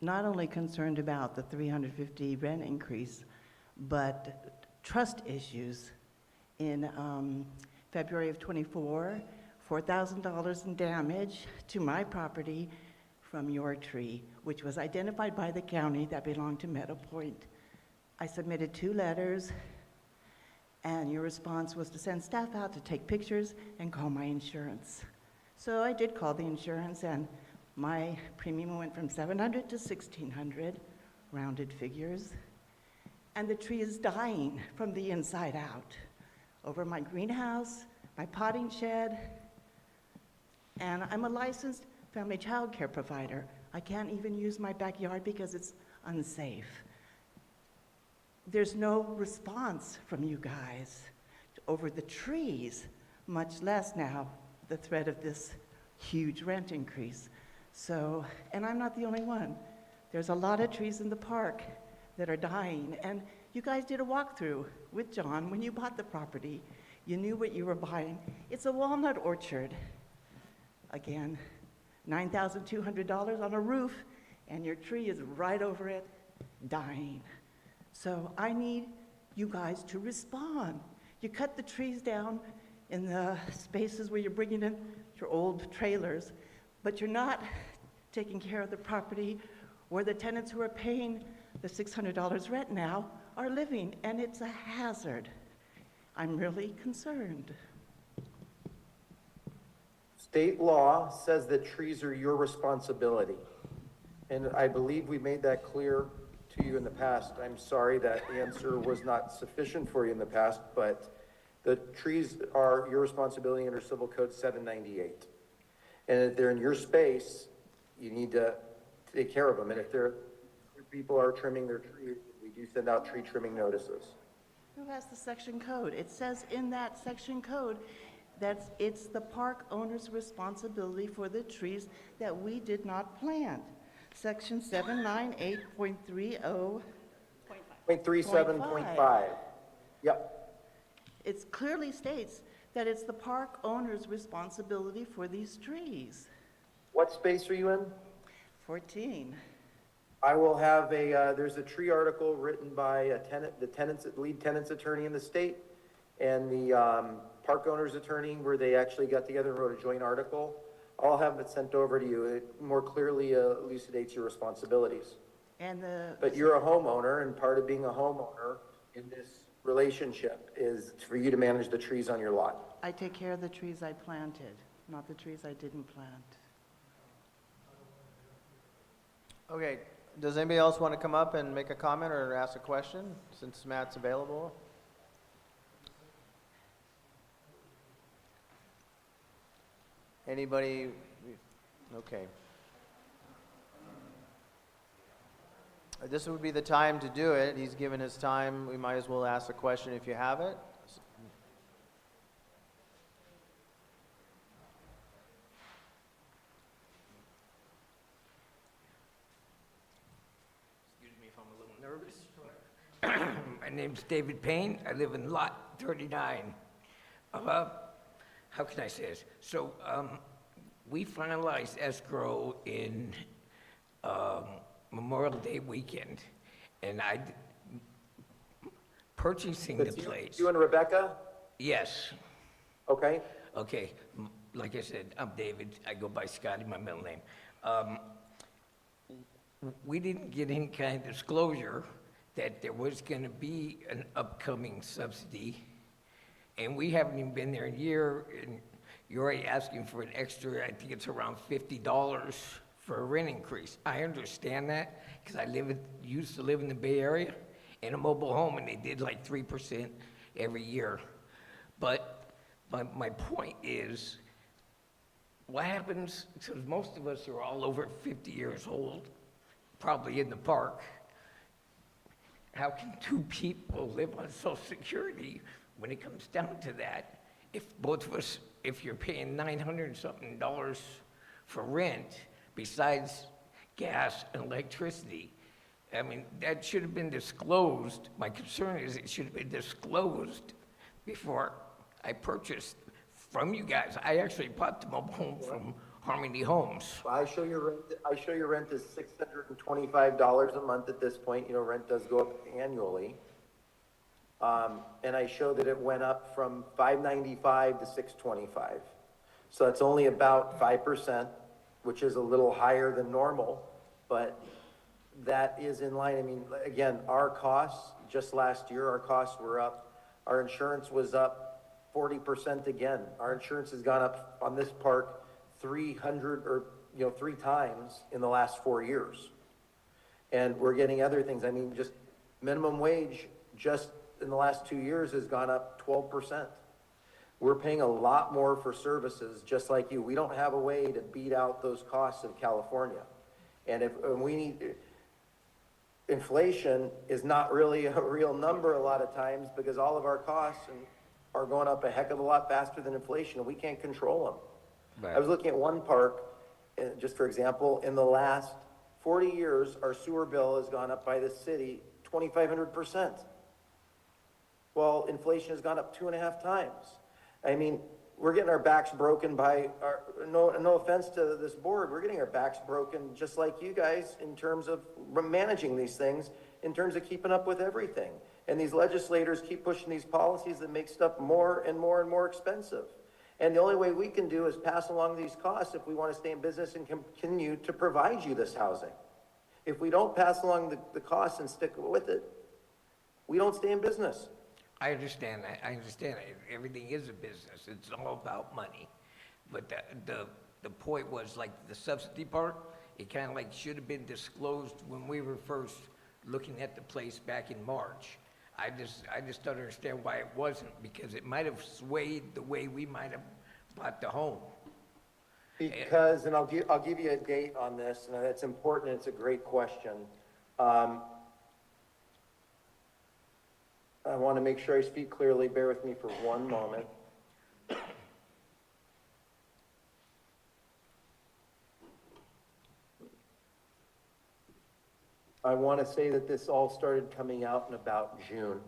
[SPEAKER 10] Not only concerned about the $350 rent increase, but trust issues. In February of '24, $4,000 in damage to my property from your tree, which was identified by the county that belonged to Meadow Point. I submitted 2 letters, and your response was to send staff out to take pictures and call my insurance. So I did call the insurance, and My premium went from 700 to 1,600, rounded figures, and the tree is dying from the inside out. Over my greenhouse, my potting shed, and I'm a licensed family child care provider. I can't even use my backyard because it's unsafe. There's no response from you guys over the trees, much less now the threat of this huge rent increase. So, and I'm not the only one. There's a lot of trees in the park that are dying, and you guys did a walkthrough with John when you bought the property. You knew what you were buying. It's a walnut orchard. Again, $9,200 on a roof, and your tree is right over it, dying. So I need you guys to respond. You cut the trees down in the spaces where you're bringing in your old trailers, but you're not taking care of the property where the tenants who are paying the $600 rent now are living, and it's a hazard. I'm really concerned.
[SPEAKER 8] State law says that trees are your responsibility. And I believe we made that clear to you in the past. I'm sorry that answer was not sufficient for you in the past, but the trees are your responsibility under Civil Code 798. And if they're in your space, you need to take care of them. And if people are trimming their trees, we do send out tree trimming notices.
[SPEAKER 10] Who has the section code? It says in that section code that it's the park owner's responsibility for the trees that we did not plant. Section 798.30.
[SPEAKER 8] 0.37.5. Yep.
[SPEAKER 10] It clearly states that it's the park owner's responsibility for these trees.
[SPEAKER 8] What space are you in?
[SPEAKER 10] 14.
[SPEAKER 8] I will have there's a tree article written by the lead tenant's attorney in the state and the park owner's attorney where they actually got together and wrote a joint article. I'll have it sent over to you. It more clearly elucidates your responsibilities.
[SPEAKER 10] And
[SPEAKER 8] But you're a homeowner, and part of being a homeowner in this relationship is for you to manage the trees on your lot.
[SPEAKER 10] I take care of the trees I planted, not the trees I didn't plant.
[SPEAKER 1] Okay, does anybody else want to come up and make a comment or ask a question, since Matt's available? Anybody? Okay. This would be the time to do it. He's given his time. We might as well ask a question if you have it.
[SPEAKER 11] Excuse me if I'm a little nervous. My name's David Payne. I live in Lot 39. How can I say this? So, we finalized escrow in Memorial Day weekend, and purchasing the place.
[SPEAKER 8] You and Rebecca?
[SPEAKER 11] Yes.
[SPEAKER 8] Okay.
[SPEAKER 11] Okay, like I said, I'm David. I go by Scotty, my middle name. We didn't get any kind of disclosure that there was going to be an upcoming subsidy, and we haven't even been there a year, and you're already asking for an extra, I think it's around $50 for a rent increase. I understand that, because I used to live in the Bay Area in a mobile home, and they did like 3% every year. But my point is, what happens, because most of us are all over 50 years old, probably in the park, how can two people live on Social Security when it comes down to that? If both of us, if you're paying $900 and something for rent, besides gas and electricity, I mean, that should have been disclosed. My concern is it should have been disclosed before I purchased from you guys. I actually bought the mobile home from Harmony Homes.
[SPEAKER 8] I show your rent is $625 a month at this point. You know, rent does go up annually. And I show that it went up from $595 to $625. So that's only about 5%, which is a little higher than normal, but that is in line. I mean, again, our costs, just last year, our costs were up. Our insurance was up 40% again. Our insurance has gone up on this park 300 or 3 times in the last 4 years. And we're getting other things. I mean, just minimum wage, just in the last 2 years has gone up 12%. We're paying a lot more for services, just like you. We don't have a way to beat out those costs of California. And inflation is not really a real number a lot of times because all of our costs are going up a heck of a lot faster than inflation, and we can't control them.
[SPEAKER 11] Right.
[SPEAKER 8] I was looking at one park, just for example, in the last 40 years, our sewer bill has gone up by the city 2,500%. Well, inflation has gone up 2.5 times. I mean, we're getting our backs broken by no offense to this board, we're getting our backs broken just like you guys in terms of managing these things, in terms of keeping up with everything. And these legislators keep pushing these policies that make stuff more and more and more expensive. And the only way we can do is pass along these costs if we want to stay in business and continue to provide you this housing. If we don't pass along the costs and stick with it, we don't stay in business.
[SPEAKER 11] I understand that. I understand that. Everything is a business. It's all about money. But the point was like the subsidy part, it kind of like should have been disclosed when we were first looking at the place back in March. I just don't understand why it wasn't, because it might have swayed the way we might have bought the home.
[SPEAKER 8] Because, and I'll give you a date on this, and that's important, it's a great question. I want to make sure I speak clearly. Bear with me for one moment. I want to say that this all started coming out in about June.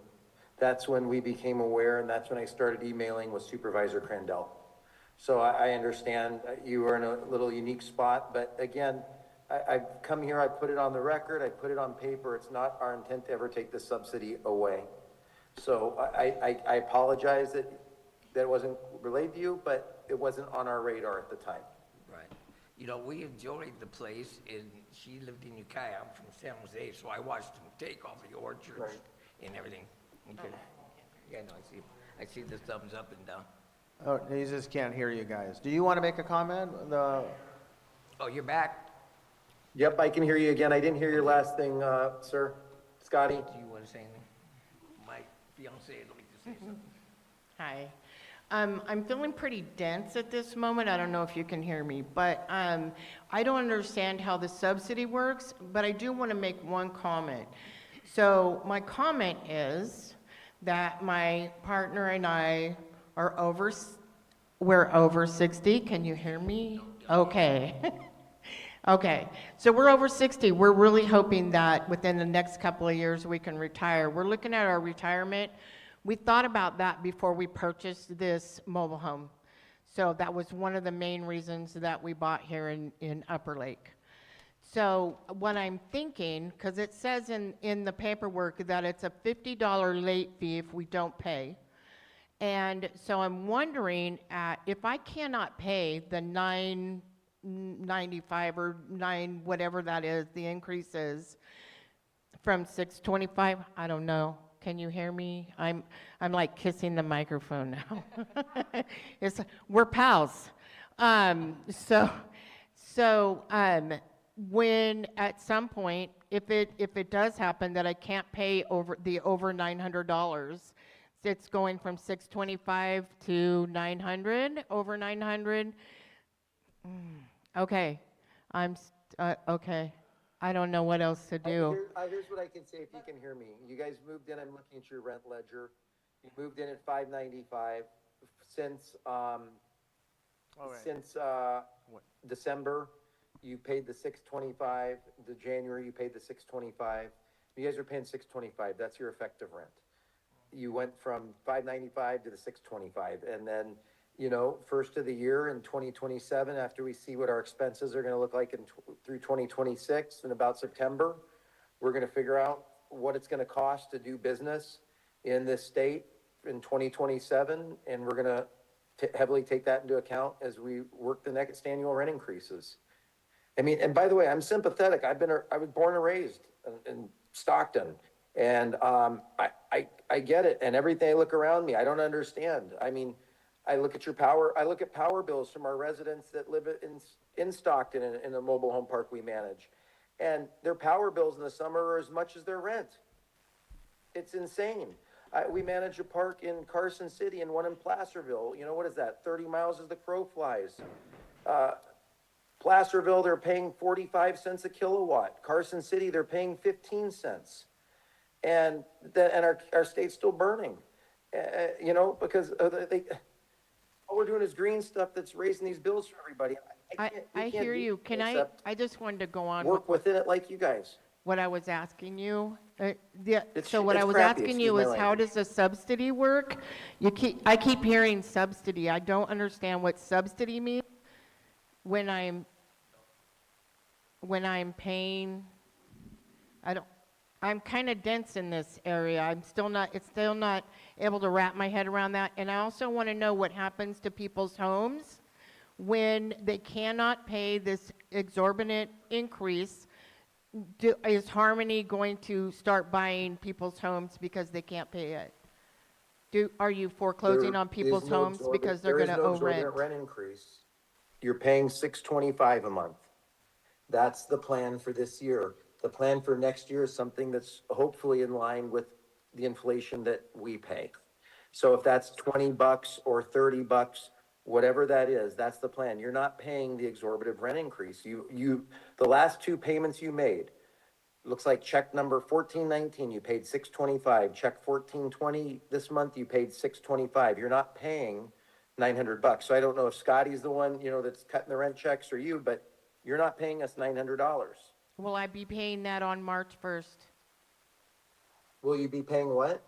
[SPEAKER 8] That's when we became aware, and that's when I started emailing with Supervisor Crandell. So I understand you are in a little unique spot, but again, I've come here, I put it on the record, I put it on paper. It's not our intent to ever take the subsidy away. So I apologize that it wasn't relayed to you, but it wasn't on our radar at the time.
[SPEAKER 11] Right. You know, we enjoyed the place, and she lived in Ukiah. I'm from San Jose, so I watched them take all the orchards
[SPEAKER 8] Right.
[SPEAKER 11] and everything. Okay. Yeah, no, I see the thumbs up and down.
[SPEAKER 1] Oh, he just can't hear you guys. Do you want to make a comment?
[SPEAKER 11] Oh, you're back?
[SPEAKER 8] Yep, I can hear you again. I didn't hear your last thing, sir. Scotty?
[SPEAKER 11] Do you want to say anything? My fiance would like to say something.
[SPEAKER 12] Hi. I'm feeling pretty dense at this moment. I don't know if you can hear me, but I don't understand how the subsidy works, but I do want to make one comment. So my comment is that my partner and I are we're over 60. Can you hear me? Okay. Okay, so we're over 60. We're really hoping that within the next couple of years we can retire. We're looking at our retirement. We thought about that before we purchased this mobile home. So that was one of the main reasons that we bought here in Upper Lake. So what I'm thinking, because it says in the paperwork that it's a $50 late fee if we don't pay. And so I'm wondering if I cannot pay the $9.95 or $9, whatever that is, the increase is from $6.25. I don't know. Can you hear me? I'm like kissing the microphone now. We're pals. When at some point, if it does happen that I can't pay over $900, it's going from $625 to $900, over $900. Okay, okay. I don't know what else to do.
[SPEAKER 8] Here's what I can say if you can hear me. You guys moved in, I'm looking at your rent ledger. You moved in at $595 since, December, you paid the $625. The January, you paid the $625. You guys are paying $625. That's your effective rent. You went from $595 to the $625, and then, you know, first of the year in 2027, after we see what our expenses are going to look like through 2026, in about September, we're going to figure out what it's going to cost to do business in this state in 2027, and we're going to heavily take that into account as we work the next annual rent increases. I mean, and by the way, I'm sympathetic. I was born and raised in Stockton, and I get it. And everything I look around me, I don't understand. I mean, I look at power bills from our residents that live in Stockton in a mobile home park we manage. And their power bills in the summer are as much as their rent. It's insane. We manage a park in Carson City and one in Placerville. You know, what is that? 30 miles as the crow flies. Placerville, they're paying 45 cents a kilowatt. Carson City, they're paying 15 cents. And our state's still burning, you know, because all we're doing is green stuff that's raising these bills for everybody.
[SPEAKER 12] I hear you. I just wanted to go on
[SPEAKER 8] Work within it like you guys.
[SPEAKER 12] what I was asking you. So
[SPEAKER 8] It's
[SPEAKER 12] what I was
[SPEAKER 8] crappy,
[SPEAKER 12] asking
[SPEAKER 8] excuse
[SPEAKER 12] you
[SPEAKER 8] my
[SPEAKER 12] is, how
[SPEAKER 8] language.
[SPEAKER 12] does the subsidy work? I keep hearing subsidy. I don't understand what subsidy means when I'm paying. I'm kind of dense in this area. It's still not able to wrap my head around that. And I also want to know what happens to people's homes when they cannot pay this exorbitant increase. Is Harmony going to start buying people's homes because they can't pay it? Are you foreclosing on people's homes because they're going to owe rent?
[SPEAKER 8] There is no exorbitant rent increase. You're paying $625 a month. That's the plan for this year. The plan for next year is something that's hopefully in line with the inflation that we pay. So if that's $20 or $30, whatever that is, that's the plan. You're not paying the exorbitant rent increase. The last two payments you made, looks like check number 1419, you paid $625. Check 1420 this month, you paid $625. You're not paying $900. So I don't know if Scotty's the one, you know, that's cutting the rent checks or you, but you're not paying us $900.
[SPEAKER 12] Will I be paying that on March 1st?
[SPEAKER 8] Will you be paying what?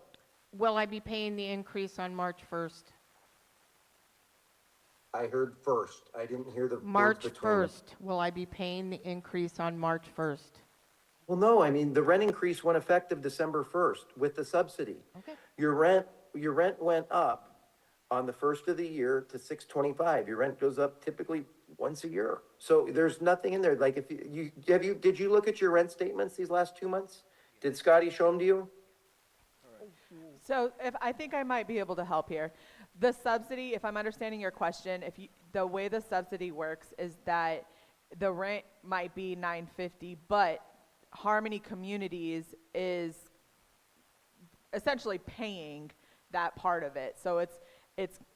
[SPEAKER 12] Will I be paying the increase on March 1st?
[SPEAKER 8] I heard first. I didn't hear the words
[SPEAKER 12] March
[SPEAKER 8] between them.
[SPEAKER 12] 1st, will I be paying the increase on March 1st?
[SPEAKER 8] Well, no, I mean, the rent increase went effective December 1st with the subsidy.
[SPEAKER 12] Okay.
[SPEAKER 8] Your rent went up on the first of the year to $625. Your rent goes up typically once a year. So there's nothing in there. Like, if did you look at your rent statements these last 2 months? Did Scotty show them to you?
[SPEAKER 7] So I think I might be able to help here. The subsidy, if I'm understanding your question, the way the subsidy works is that the rent might be $950, but Harmony Communities is essentially paying that part of it. So it's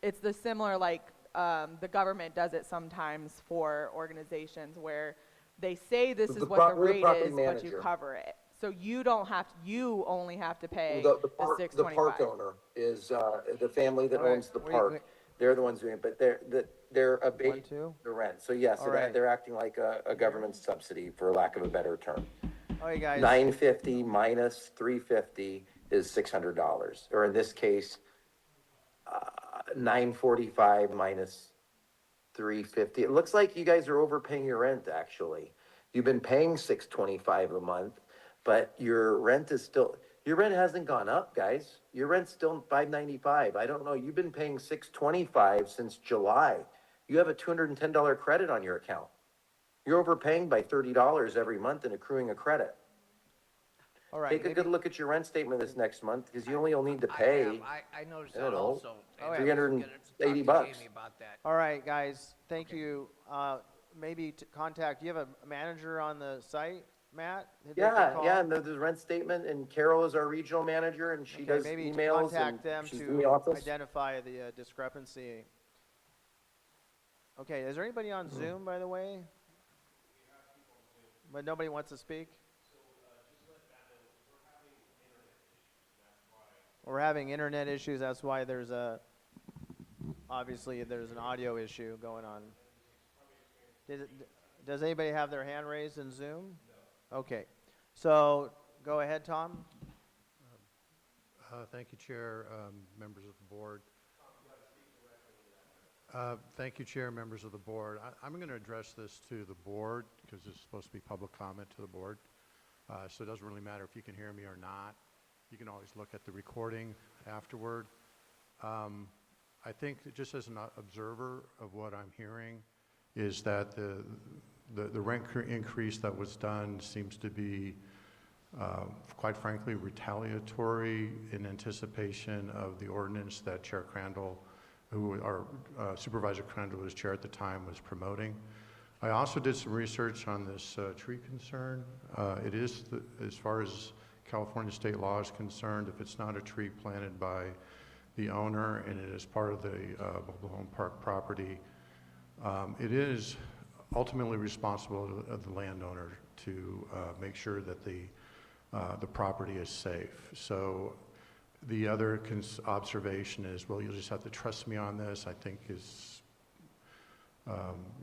[SPEAKER 7] the similar, like the government does it sometimes for organizations where they say this is what the rate is, but you cover it. So you only have to pay the $625.
[SPEAKER 8] The park owner is the family that owns the park. They're the ones doing it, but they're abating the rent. So yes, they're acting like a government subsidy, for lack of a better term.
[SPEAKER 1] All right, guys.
[SPEAKER 8] $950 minus $350 is $600, or in this case, $945 minus $350. It looks like you guys are overpaying your rent. Actually, you've been paying $625 a month, but your rent hasn't gone up, guys. Your rent's still $595. I don't know. You've been paying $625 since July. You have a $210 credit on your account. You're overpaying by $30 every month and accruing a credit.
[SPEAKER 1] All right.
[SPEAKER 8] Take a good look at your rent statement this next month, because you only will need to pay,
[SPEAKER 11] I noticed
[SPEAKER 8] I
[SPEAKER 11] that
[SPEAKER 8] don't know,
[SPEAKER 11] also. and I was
[SPEAKER 8] $380.
[SPEAKER 11] gonna talk to Jamie about that.
[SPEAKER 1] All right, guys, thank you. Maybe to contact, do you have a manager on the site, Matt? that they can call?
[SPEAKER 8] Yeah, and there's a rent statement, and Carol is our regional manager, and she
[SPEAKER 1] Okay,
[SPEAKER 8] does
[SPEAKER 1] maybe to
[SPEAKER 8] emails,
[SPEAKER 1] contact
[SPEAKER 8] and
[SPEAKER 1] them
[SPEAKER 8] she's in the
[SPEAKER 1] to
[SPEAKER 8] office.
[SPEAKER 1] identify the discrepancy. Okay, is there anybody on Zoom, by the way? But nobody wants to speak? We're having internet issues, that's why obviously there's an audio issue going on. Does anybody have their hand raised in Zoom? No. Okay, so go ahead, Tom.
[SPEAKER 13] Thank you, Chair, members of the board. Thank you, Chair, members of the board. I'm going to address this to the board because it's supposed to be public comment to the board. So it doesn't really matter if you can hear me or not. You can always look at the recording afterward. I think that just as an observer of what I'm hearing is that the rent increase that was done seems to be, quite frankly, retaliatory in anticipation of the ordinance that Chair Crandall who our Supervisor Crandall was chair at the time, was promoting. I also did some research on this tree concern. It is, as far as California state law is concerned, if it's not a tree planted by the owner and it is part of the mobile home park property, it is ultimately responsible of the landowner to make sure that the property is safe. So the other observation is, well, you'll just have to trust me on this, I think is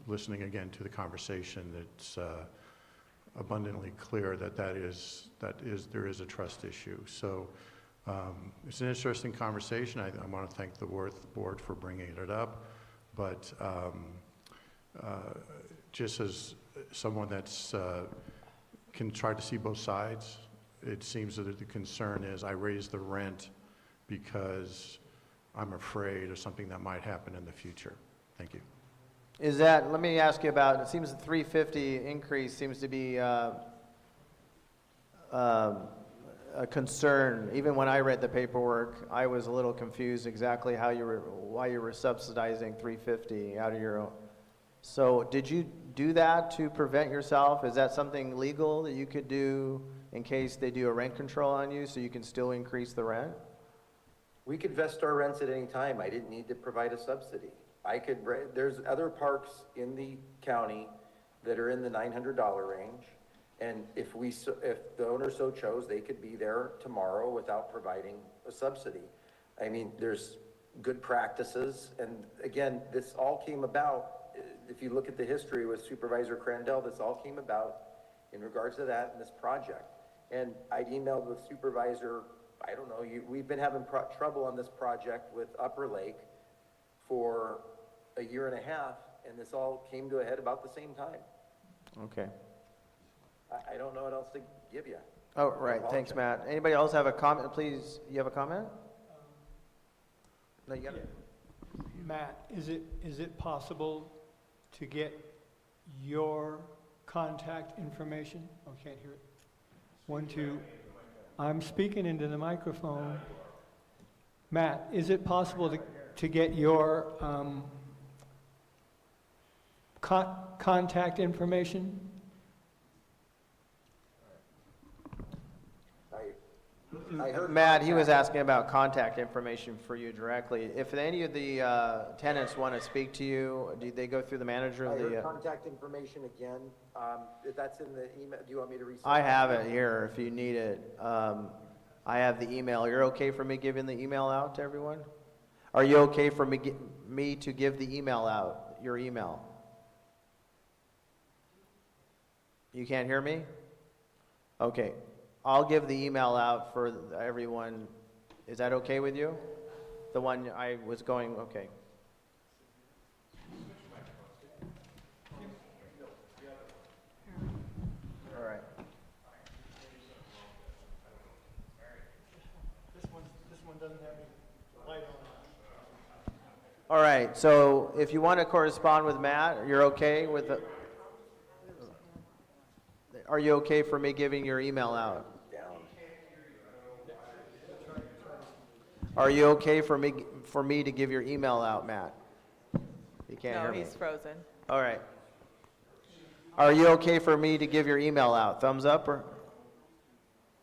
[SPEAKER 13] listening again to the conversation, it's abundantly clear that there is a trust issue. So it's an interesting conversation. I want to thank the WR.T.H board for bringing it up, but just as someone that's can try to see both sides, it seems that the concern is I raise the rent because I'm afraid of something that might happen in the future. Thank you.
[SPEAKER 1] Is that, let me ask you about, it seems the 350 increase seems to be a concern. Even when I read the paperwork, I was a little confused exactly why you were subsidizing 350 out of your own. So did you do that to prevent yourself? Is that something legal that you could do in case they do a rent control on you so you can still increase the rent?
[SPEAKER 8] We could vest our rents at any time. I didn't need to provide a subsidy. There's other parks in the county that are in the $900 range. And if the owner so chose, they could be there tomorrow without providing a subsidy. I mean, there's good practices. And again, this all came about, if you look at the history with Supervisor Crandall, this all came about in regards to that and this project. And I'd emailed with Supervisor, I don't know, we've been having trouble on this project with Upper Lake for a year and a half, and this all came to a head about the same time.
[SPEAKER 1] Okay.
[SPEAKER 8] I don't know what else to give you.
[SPEAKER 1] Oh, right. Thanks, Matt. Anybody else have a comment? Please, you have a comment? No, you got it.
[SPEAKER 5] Matt, is it possible to get your contact information? Oh, can't hear it. 1, 2. I'm speaking into the microphone. Matt, is it possible to get your contact information?
[SPEAKER 8] I heard
[SPEAKER 1] Matt, he was asking about contact information for you directly. If any of the tenants want to speak to you, do they go through the manager
[SPEAKER 8] I
[SPEAKER 1] of
[SPEAKER 8] heard
[SPEAKER 1] the?
[SPEAKER 8] contact information again. If that's in the email, do you want me to resend?
[SPEAKER 1] I have it here if you need it. I have the email. You're okay for me giving the email out to everyone? Are you okay for me to give the email out, your email? You can't hear me? Okay. I'll give the email out for everyone. Is that okay with you? The one I was going, okay. All right.
[SPEAKER 5] This one doesn't have any light on it.
[SPEAKER 1] All right, so if you want to correspond with Matt, you're okay with the, are you okay for me giving your email out? Are you okay for me to give your email out, Matt? You can't hear
[SPEAKER 7] No,
[SPEAKER 1] me.
[SPEAKER 7] he's frozen.
[SPEAKER 1] All right. Are you okay for me to give your email out? Thumbs up or?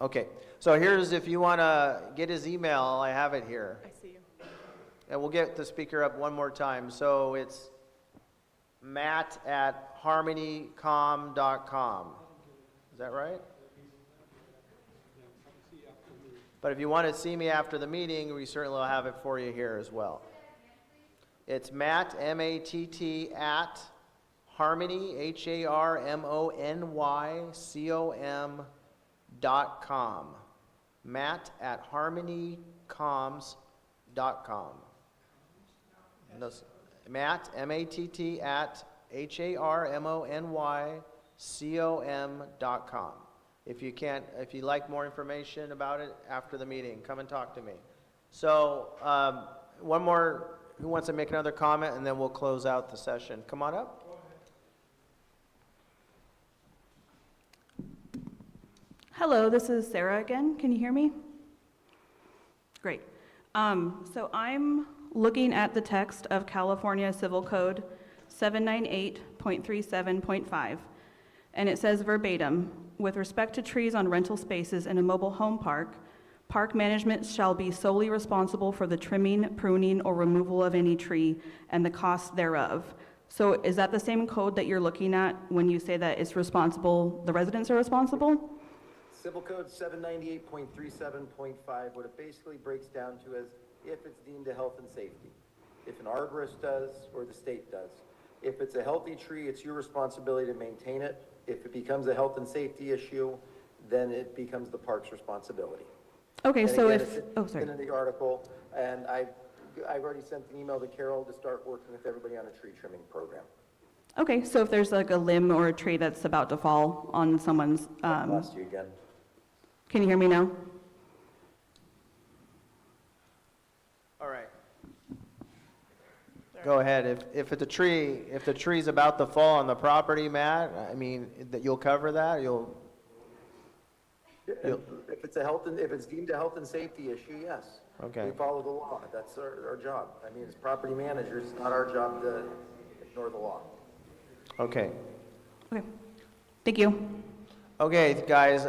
[SPEAKER 1] Okay. So here's, if you want to get his email, I have it here.
[SPEAKER 7] I see you.
[SPEAKER 1] And we'll get the speaker up one more time. So it's matt@harmonycom.com. Is that right? But if you want to see me after the meeting, we certainly will have it for you here as well. It's Matt, M-A-T-T, at Harmony, HARMONYCOM.com. Matt@harmonycoms.com. Matt, M-A-T-T, at HARMONYCOM.com. If you like more information about it after the meeting, come and talk to me. So, one more, who wants to make another comment, and then we'll close out the session. Come on up.
[SPEAKER 9] Hello, this is Sarah again. Can you hear me? Great. So I'm looking at the text of California Civil Code 798.37.5, and it says verbatim, with respect to trees on rental spaces in a mobile home park, park management shall be solely responsible for the trimming, pruning, or removal of any tree and the cost thereof. So is that the same code that you're looking at when you say that it's responsible, the residents are responsible?
[SPEAKER 8] Civil Code 798.37.5, what it basically breaks down to is if it's deemed a health and safety. If an arborist does, or the state does. If it's a healthy tree, it's your responsibility to maintain it. If it becomes a health and safety issue, then it becomes the park's responsibility.
[SPEAKER 9] Okay,
[SPEAKER 8] And
[SPEAKER 9] so
[SPEAKER 8] again,
[SPEAKER 9] if,
[SPEAKER 8] it's
[SPEAKER 9] oh, sorry.
[SPEAKER 8] in the article, and I've already sent an email to Carol to start working with everybody on a tree trimming program.
[SPEAKER 9] Okay, so if there's like a limb or a tree that's about to fall on someone's,
[SPEAKER 8] Lost you again.
[SPEAKER 9] can you hear me now?
[SPEAKER 1] All right. Go ahead. If the tree's about to fall on the property, Matt, I mean, that you'll cover that,
[SPEAKER 8] If it's if it's deemed a health and safety issue, yes.
[SPEAKER 1] Okay.
[SPEAKER 8] We follow the law. That's our job. I mean, as property managers, it's not our job to ignore the law.
[SPEAKER 1] Okay.
[SPEAKER 9] Okay, thank you.
[SPEAKER 1] Okay, guys,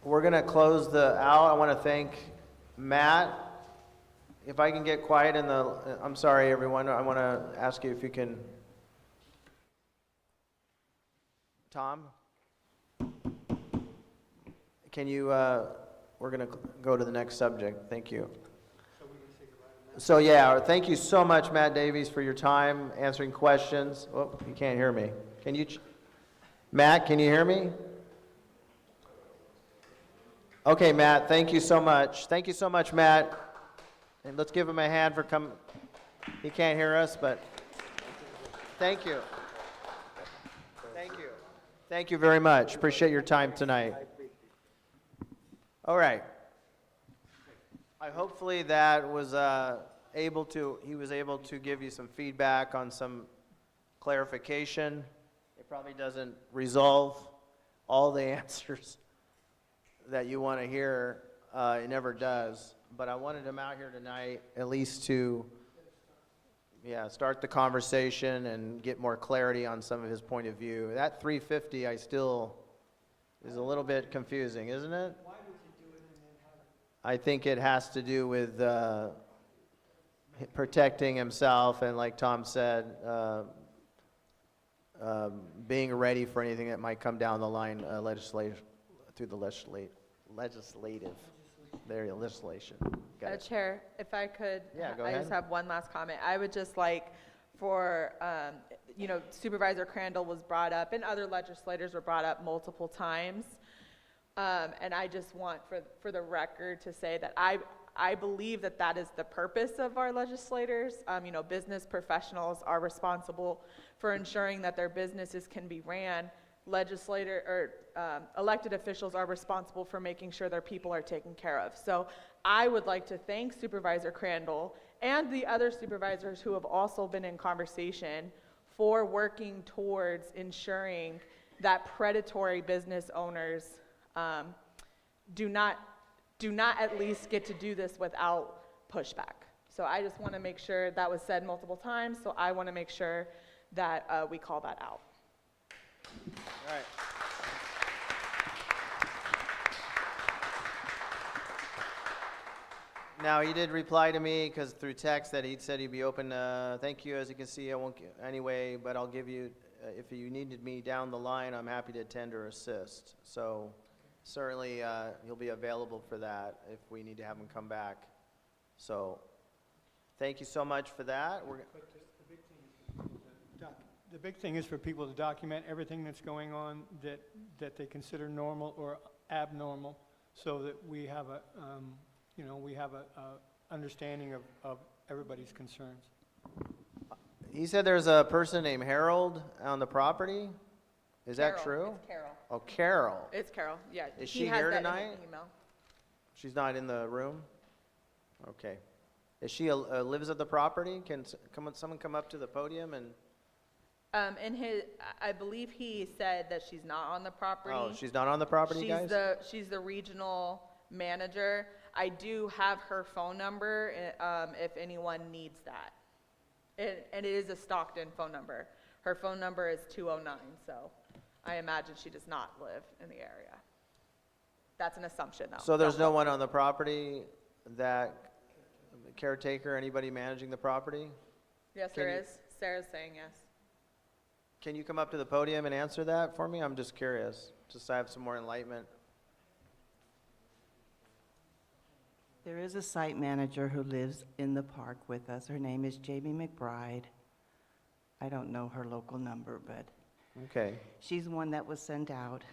[SPEAKER 1] we're gonna close out. I wanna thank Matt. If I can get quiet I'm sorry, everyone. I wanna ask you if you can. Tom? Can you, we're going to go to the next subject. Thank you. So yeah, thank you so much, Matt Davies, for your time answering questions. Oh, you can't hear me. Can you, Matt, can you hear me? Okay, Matt, thank you so much. Thank you so much, Matt. And let's give him a hand for coming. He can't hear us, but thank you. Thank you. Thank you very much. Appreciate your time tonight. All right. Hopefully that was he was able to give you some feedback on some clarification. It probably doesn't resolve all the answers that you want to hear. It never does. But I wanted him out here tonight at least to start the conversation and get more clarity on some of his point of view. That 350 is a little bit confusing, isn't it? I think it has to do with protecting himself and, like Tom said, being ready for anything that might come down the line through the legislative legislation. Got it.
[SPEAKER 7] Chair, if I could,
[SPEAKER 1] Yeah, go
[SPEAKER 7] I
[SPEAKER 1] ahead.
[SPEAKER 7] just have one last comment. I would just like for, Supervisor Crandall was brought up and other legislators were brought up multiple times. And I just want for the record to say that I believe that is the purpose of our legislators. Business professionals are responsible for ensuring that their businesses can be ran. Elected officials are responsible for making sure their people are taken care of. So I would like to thank Supervisor Crandall and the other supervisors who have also been in conversation for working towards ensuring that predatory business owners do not at least get to do this without pushback. So I just want to make sure that was said multiple times, so I want to make sure that we call that out.
[SPEAKER 1] All right. Now, he did reply to me because through text that he said he'd be open. Thank you. As you can see, I won't anyway, but I'll give you, if you needed me down the line, I'm happy to attend or assist. So certainly he'll be available for that if we need to have him come back. So thank you so much for that.
[SPEAKER 5] The big thing is for people to document everything that's going on that they consider normal or abnormal, so that we have a understanding of everybody's concerns.
[SPEAKER 1] He said there's a person named Harold on the property. Is that true?
[SPEAKER 7] It's Carol.
[SPEAKER 1] Oh, Carol.
[SPEAKER 7] It's Carol, yeah.
[SPEAKER 1] Is
[SPEAKER 7] He
[SPEAKER 1] she
[SPEAKER 7] has
[SPEAKER 1] here
[SPEAKER 7] that in his
[SPEAKER 1] tonight?
[SPEAKER 7] email.
[SPEAKER 1] She's not in the room? Okay. Is she lives at the property? Can someone come up to the podium and?
[SPEAKER 7] I believe he said that she's not on the property.
[SPEAKER 1] Oh, she's not on the property, guys?
[SPEAKER 7] She's the regional manager. I do have her phone number, if anyone needs that. And it is a Stockton phone number. Her phone number is 209, so I imagine she does not live in the area. That's an assumption, though.
[SPEAKER 1] So there's no one on the property that, caretaker, anybody managing the property?
[SPEAKER 7] Yes,
[SPEAKER 1] Can
[SPEAKER 7] there
[SPEAKER 1] you-
[SPEAKER 7] is. Sarah's saying yes.
[SPEAKER 1] Can you come up to the podium and answer that for me? I'm just curious, just so I have some more enlightenment.
[SPEAKER 10] There is a site manager who lives in the park with us. Her name is Jamie McBride. I don't know her local number, but
[SPEAKER 1] Okay.
[SPEAKER 10] she's the one that was sent out.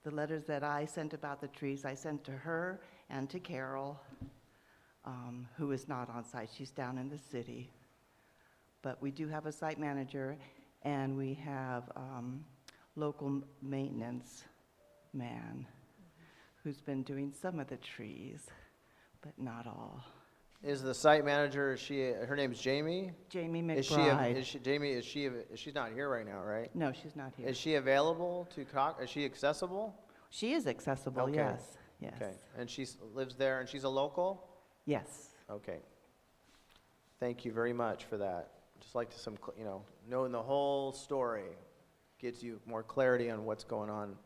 [SPEAKER 10] The letters that I sent about the trees, I sent to her and to Carol, who is not on site. She's down in the city. But we do have a site manager, and we have local maintenance man who's been doing some of the trees, but not all.
[SPEAKER 1] Is the site manager, her name's Jamie?
[SPEAKER 10] Jamie
[SPEAKER 1] Is
[SPEAKER 10] McBride.
[SPEAKER 1] Jamie, she's not here right now, right?
[SPEAKER 10] No, she's not here.
[SPEAKER 1] Is she available to talk, is she accessible?
[SPEAKER 10] She is accessible,
[SPEAKER 1] Okay.
[SPEAKER 10] yes, yes.
[SPEAKER 1] Okay, and she lives there, and she's a local?
[SPEAKER 10] Yes.
[SPEAKER 1] Okay. Thank you very much for that. Just like to knowing the whole story gives you more clarity on what's going on.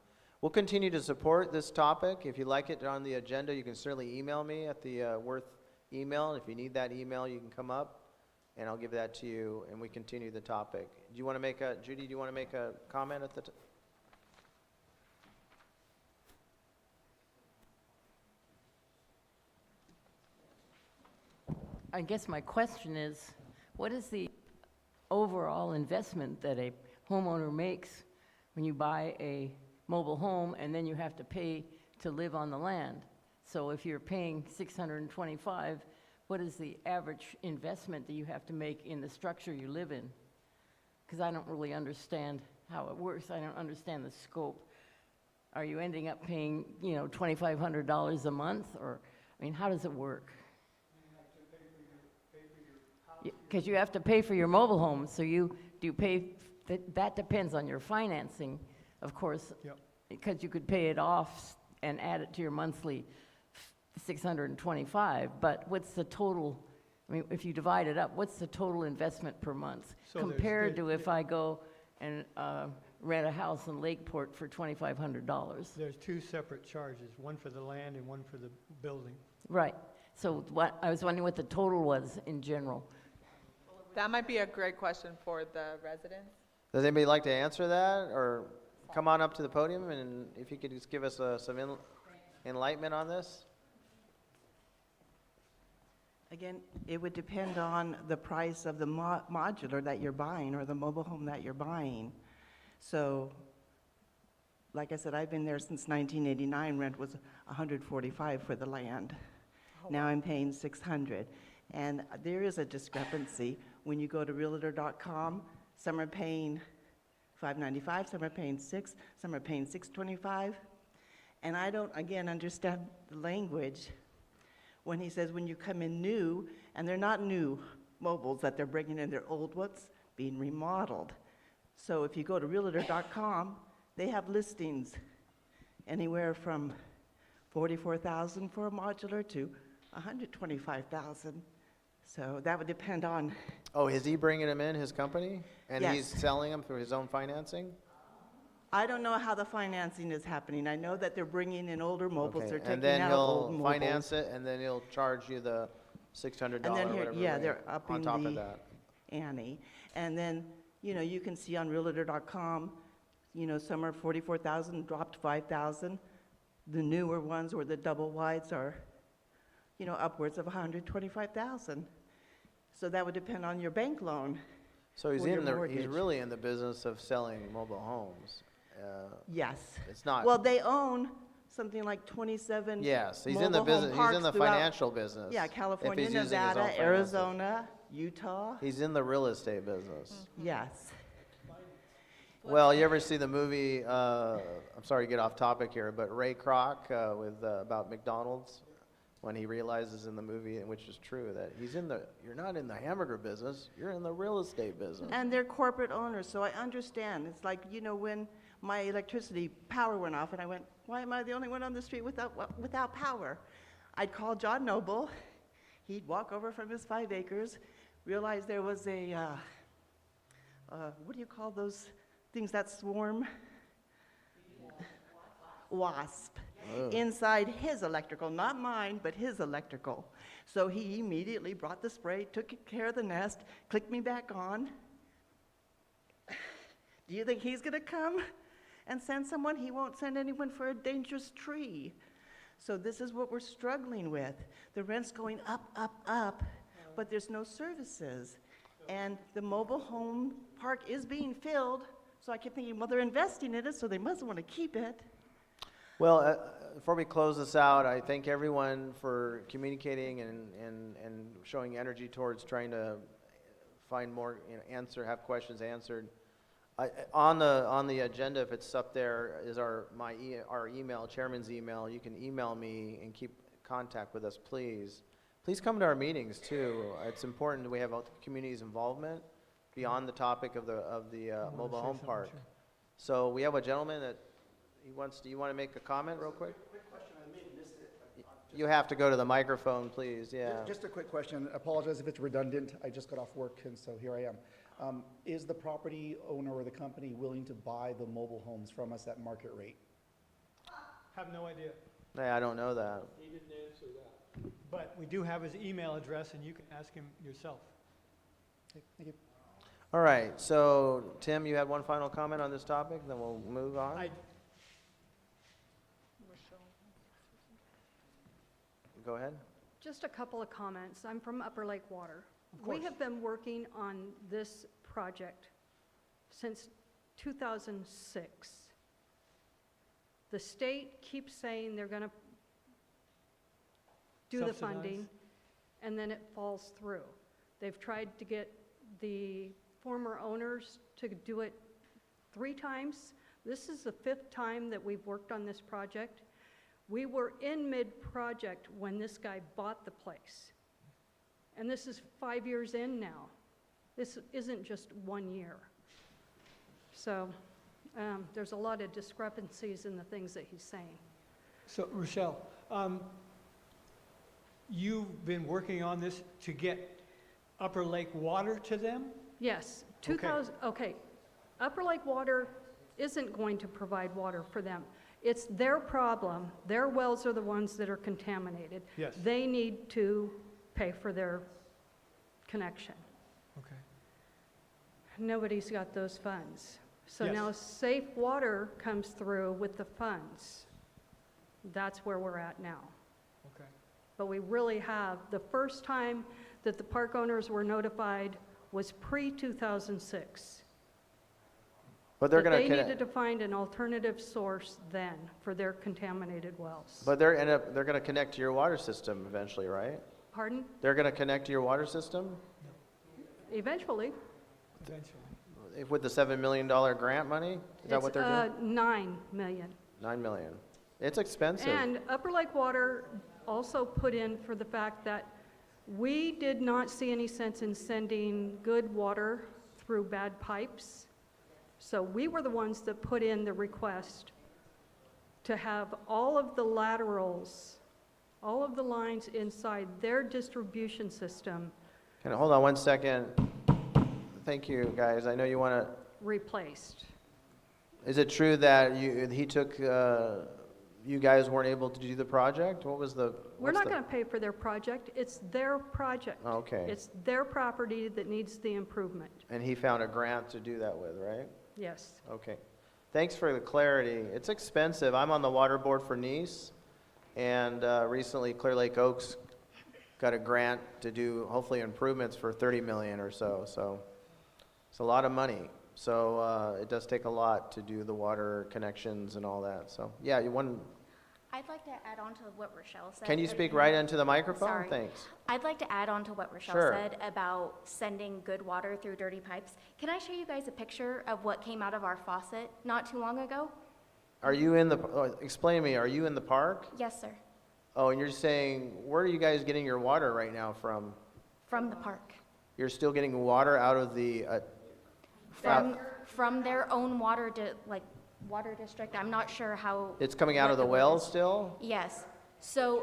[SPEAKER 1] We'll continue to support this topic. If you like it on the agenda, you can certainly email me at the Worth email. If you need that email, you can come up, and I'll give that to you, and we continue the topic. Do you want to make Judy, do you want to make a comment at the
[SPEAKER 14] I guess my question is, what is the overall investment that a homeowner makes when you buy a mobile home and then you have to pay to live on the land? So if you're paying $625, what is the average investment that you have to make in the structure you live in? Because I don't really understand how it works. I don't understand the scope. Are you ending up paying, $2,500 a month? Or, I mean, how does it work? Because you have to pay for your mobile home, so that depends on your financing, of course.
[SPEAKER 5] Yep.
[SPEAKER 14] Because you could pay it off and add it to your monthly $625, but what's the total, I mean, if you divide it up, what's the total investment per month?
[SPEAKER 5] So
[SPEAKER 14] Compared to if I go and rent a house in Lakeport for $2,500.
[SPEAKER 5] There's two separate charges, one for the land and one for the building.
[SPEAKER 14] Right, so I was wondering what the total was in general.
[SPEAKER 7] That might be a great question for the residents.
[SPEAKER 1] Does anybody like to answer that, or come on up to the podium, and if you could just give us some enlightenment on this?
[SPEAKER 10] Again, it would depend on the price of the modular that you're buying or the mobile home that you're buying. So, like I said, I've been there since 1989. Rent was $145 for the land. Now I'm paying $600. And there is a discrepancy. When you go to realtor.com, some are paying $595, some are paying $6, some are paying $625. And I don't, again, understand the language when he says when you come in new, and they're not new mobiles that they're bringing in, they're old ones being remodeled. So if you go to realtor.com, they have listings anywhere from $44,000 for a modular to $125,000. So that would depend on.
[SPEAKER 1] Oh, is he bringing them in, his company? And
[SPEAKER 10] Yes.
[SPEAKER 1] he's selling them through his own financing?
[SPEAKER 10] I don't know how the financing is happening. I know that they're bringing in older mobiles.
[SPEAKER 1] Okay,
[SPEAKER 10] They're
[SPEAKER 1] and
[SPEAKER 10] taking
[SPEAKER 1] then
[SPEAKER 10] out old
[SPEAKER 1] he'll
[SPEAKER 10] mobiles.
[SPEAKER 1] finance it, and then he'll charge you the $600
[SPEAKER 10] And then
[SPEAKER 1] whatever
[SPEAKER 10] yeah,
[SPEAKER 1] rate
[SPEAKER 10] they're
[SPEAKER 1] on
[SPEAKER 10] upping
[SPEAKER 1] top of
[SPEAKER 10] the
[SPEAKER 1] that.
[SPEAKER 10] ante. And then, you can see on realtor.com, some are 44,000, dropped 5,000. The newer ones or the double wides are, upwards of 125,000. So that would depend on your bank loan.
[SPEAKER 1] So he's
[SPEAKER 10] for your
[SPEAKER 1] he's
[SPEAKER 10] mortgage.
[SPEAKER 1] really in the business of selling mobile homes.
[SPEAKER 10] Yes.
[SPEAKER 1] It's not.
[SPEAKER 10] Well, they own something like 27
[SPEAKER 1] Yes, he's in the
[SPEAKER 10] mobile home
[SPEAKER 1] business, he's in
[SPEAKER 10] parks
[SPEAKER 1] the
[SPEAKER 10] throughout-
[SPEAKER 1] financial business.
[SPEAKER 10] Yeah,
[SPEAKER 1] if
[SPEAKER 10] California,
[SPEAKER 1] he's using his own
[SPEAKER 10] Nevada,
[SPEAKER 1] financing.
[SPEAKER 10] Arizona, Utah.
[SPEAKER 1] He's in the real estate business.
[SPEAKER 10] Yes.
[SPEAKER 1] Well, you ever see the movie, I'm sorry to get off topic here, but Ray Kroc about McDonald's? When he realizes in the movie, which is true, that you're not in the hamburger business, you're in the real estate business.
[SPEAKER 10] And they're corporate owners, so I understand. It's like, when my electricity power went off and I went, why am I the only one on the street without power? I'd call John Noble. He'd walk over from his 5 acres, realize there was a, what do you call those things that swarm? Wasp.
[SPEAKER 1] Oh.
[SPEAKER 10] Inside his electrical, not mine, but his electrical. So he immediately brought the spray, took care of the nest, clicked me back on. Do you think he's gonna come and send someone? He won't send anyone for a dangerous tree. So this is what we're struggling with. The rent's going up, up, up, but there's no services. And the mobile home park is being filled, so I kept thinking, well, they're investing in it, so they must want to keep it.
[SPEAKER 1] Well, before we close this out, I thank everyone for communicating and showing energy towards trying to find more, have questions answered. On the agenda, if it's up there, is our email, chairman's email. You can email me and keep contact with us, please. Please come to our meetings too. It's important that we have the community's involvement beyond the topic of the mobile home park. So we have a gentleman that do you want to make a comment real quick?
[SPEAKER 15] Quick question, I may have missed it.
[SPEAKER 1] You have to go to the microphone, please, yeah.
[SPEAKER 15] Just a quick question, apologize if it's redundant, I just got off work and so here I am. Is the property owner or the company willing to buy the mobile homes from us at market rate?
[SPEAKER 5] Have no idea.
[SPEAKER 1] Hey, I don't know that.
[SPEAKER 3] He didn't answer that.
[SPEAKER 5] But we do have his email address, and you can ask him yourself.
[SPEAKER 15] Okay, thank you.
[SPEAKER 1] All right, so Tim, you had one final comment on this topic, then we'll move on. Go ahead.
[SPEAKER 16] Just a couple of comments. I'm from Upper Lake Water.
[SPEAKER 5] Of course.
[SPEAKER 16] We have been working on this project since 2006. The state keeps saying they're going to do the
[SPEAKER 5] Subsidize.
[SPEAKER 16] funding, and then it falls through. They've tried to get the former owners to do it 3 times. This is the 5th time that we've worked on this project. We were in mid-project when this guy bought the place. And this is 5 years in now. This isn't just 1 year. So there's a lot of discrepancies in the things that he's saying.
[SPEAKER 5] So, Rochelle, you've been working on this to get Upper Lake Water to them?
[SPEAKER 16] Yes,
[SPEAKER 5] Okay.
[SPEAKER 16] okay. Upper Lake Water isn't going to provide water for them. It's their problem. Their wells are the ones that are contaminated.
[SPEAKER 5] Yes.
[SPEAKER 16] They need to pay for their connection.
[SPEAKER 5] Okay.
[SPEAKER 16] Nobody's got those funds. So
[SPEAKER 5] Yes.
[SPEAKER 16] now Safe Water comes through with the funds. That's where we're at now.
[SPEAKER 5] Okay.
[SPEAKER 16] But we really have, the first time that the park owners were notified was pre-2006.
[SPEAKER 1] But they're going
[SPEAKER 16] They
[SPEAKER 1] to
[SPEAKER 16] needed to find an alternative source then for their contaminated wells.
[SPEAKER 1] But they're going to connect to your water system eventually, right?
[SPEAKER 16] Pardon?
[SPEAKER 1] They're going to connect to your water system
[SPEAKER 16] Eventually.
[SPEAKER 5] Eventually.
[SPEAKER 1] with the $7 million grant money? Is that what they're doing?
[SPEAKER 16] It's 9 million.
[SPEAKER 1] $9 million. It's expensive.
[SPEAKER 16] And Upper Lake Water also put in for the fact that we did not see any sense in sending good water through bad pipes. So we were the ones that put in the request to have all of the laterals, all of the lines inside their distribution system
[SPEAKER 1] Hold on one second. Thank you, guys. I know you want to.
[SPEAKER 16] replaced.
[SPEAKER 1] Is it true that he took? You guys weren't able to do the project? What was the?
[SPEAKER 16] We're not going to pay for their project. It's their project.
[SPEAKER 1] Okay.
[SPEAKER 16] It's their property that needs the improvement.
[SPEAKER 1] And he found a grant to do that with, right?
[SPEAKER 16] Yes.
[SPEAKER 1] Okay. Thanks for the clarity. It's expensive. I'm on the water board for Nice, and recently Clear Lake Oaks got a grant to do hopefully improvements for 30 million or so. So it's a lot of money. So it does take a lot to do the water connections and all that. So yeah,
[SPEAKER 17] I'd like to add on to what Rochelle said.
[SPEAKER 1] Can you speak right into the microphone?
[SPEAKER 17] Sorry.
[SPEAKER 1] Thanks.
[SPEAKER 17] I'd like to add on to what Rochelle
[SPEAKER 1] Sure.
[SPEAKER 17] said about sending good water through dirty pipes. Can I show you guys a picture of what came out of our faucet not too long ago?
[SPEAKER 1] Are you in the, explain to me, are you in the park?
[SPEAKER 17] Yes, sir.
[SPEAKER 1] Oh, and you're saying, where are you guys getting your water right now from?
[SPEAKER 17] From the park.
[SPEAKER 1] You're still getting water out of the,
[SPEAKER 17] From their own water, water district. I'm not sure how.
[SPEAKER 1] it's coming out of the wells still?
[SPEAKER 17] Yes. So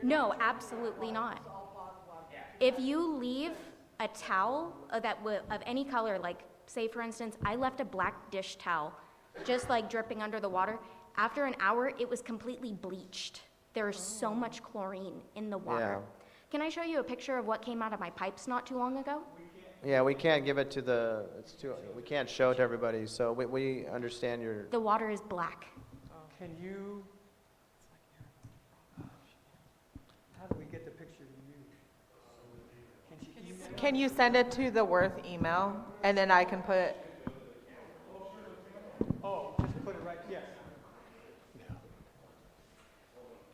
[SPEAKER 17] No, absolutely not. If you leave a towel of any color, like say for instance, I left a black dish towel, just like dripping under the water, after an hour, it was completely bleached. There is so much chlorine in the water.
[SPEAKER 1] Yeah.
[SPEAKER 17] Can I show you a picture of what came out of my pipes not too long ago?
[SPEAKER 1] Yeah, we can't give it to the, we can't show it to everybody, so we understand your,
[SPEAKER 17] The water is black.
[SPEAKER 5] Can you, how do we get the picture to you? Can she email?
[SPEAKER 7] Can you send it to the Worth email, and then I can put,
[SPEAKER 5] Oh, just put it right, yes.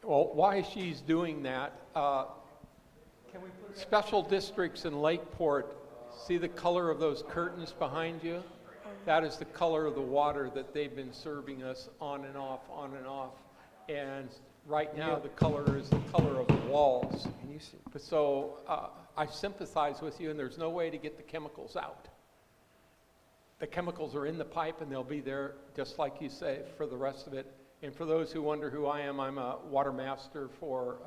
[SPEAKER 3] Well, why she's doing that,
[SPEAKER 5] Can we put it?
[SPEAKER 3] special districts in Lakeport, see the color of those curtains behind you? That is the color of the water that they've been serving us on and off, on and off. And right now, the color is the color of the walls.
[SPEAKER 1] can you see?
[SPEAKER 3] But so I sympathize with you, and there's no way to get the chemicals out. The chemicals are in the pipe, and they'll be there, just like you say, for the rest of it. And for those who wonder who I am, I'm a water master for,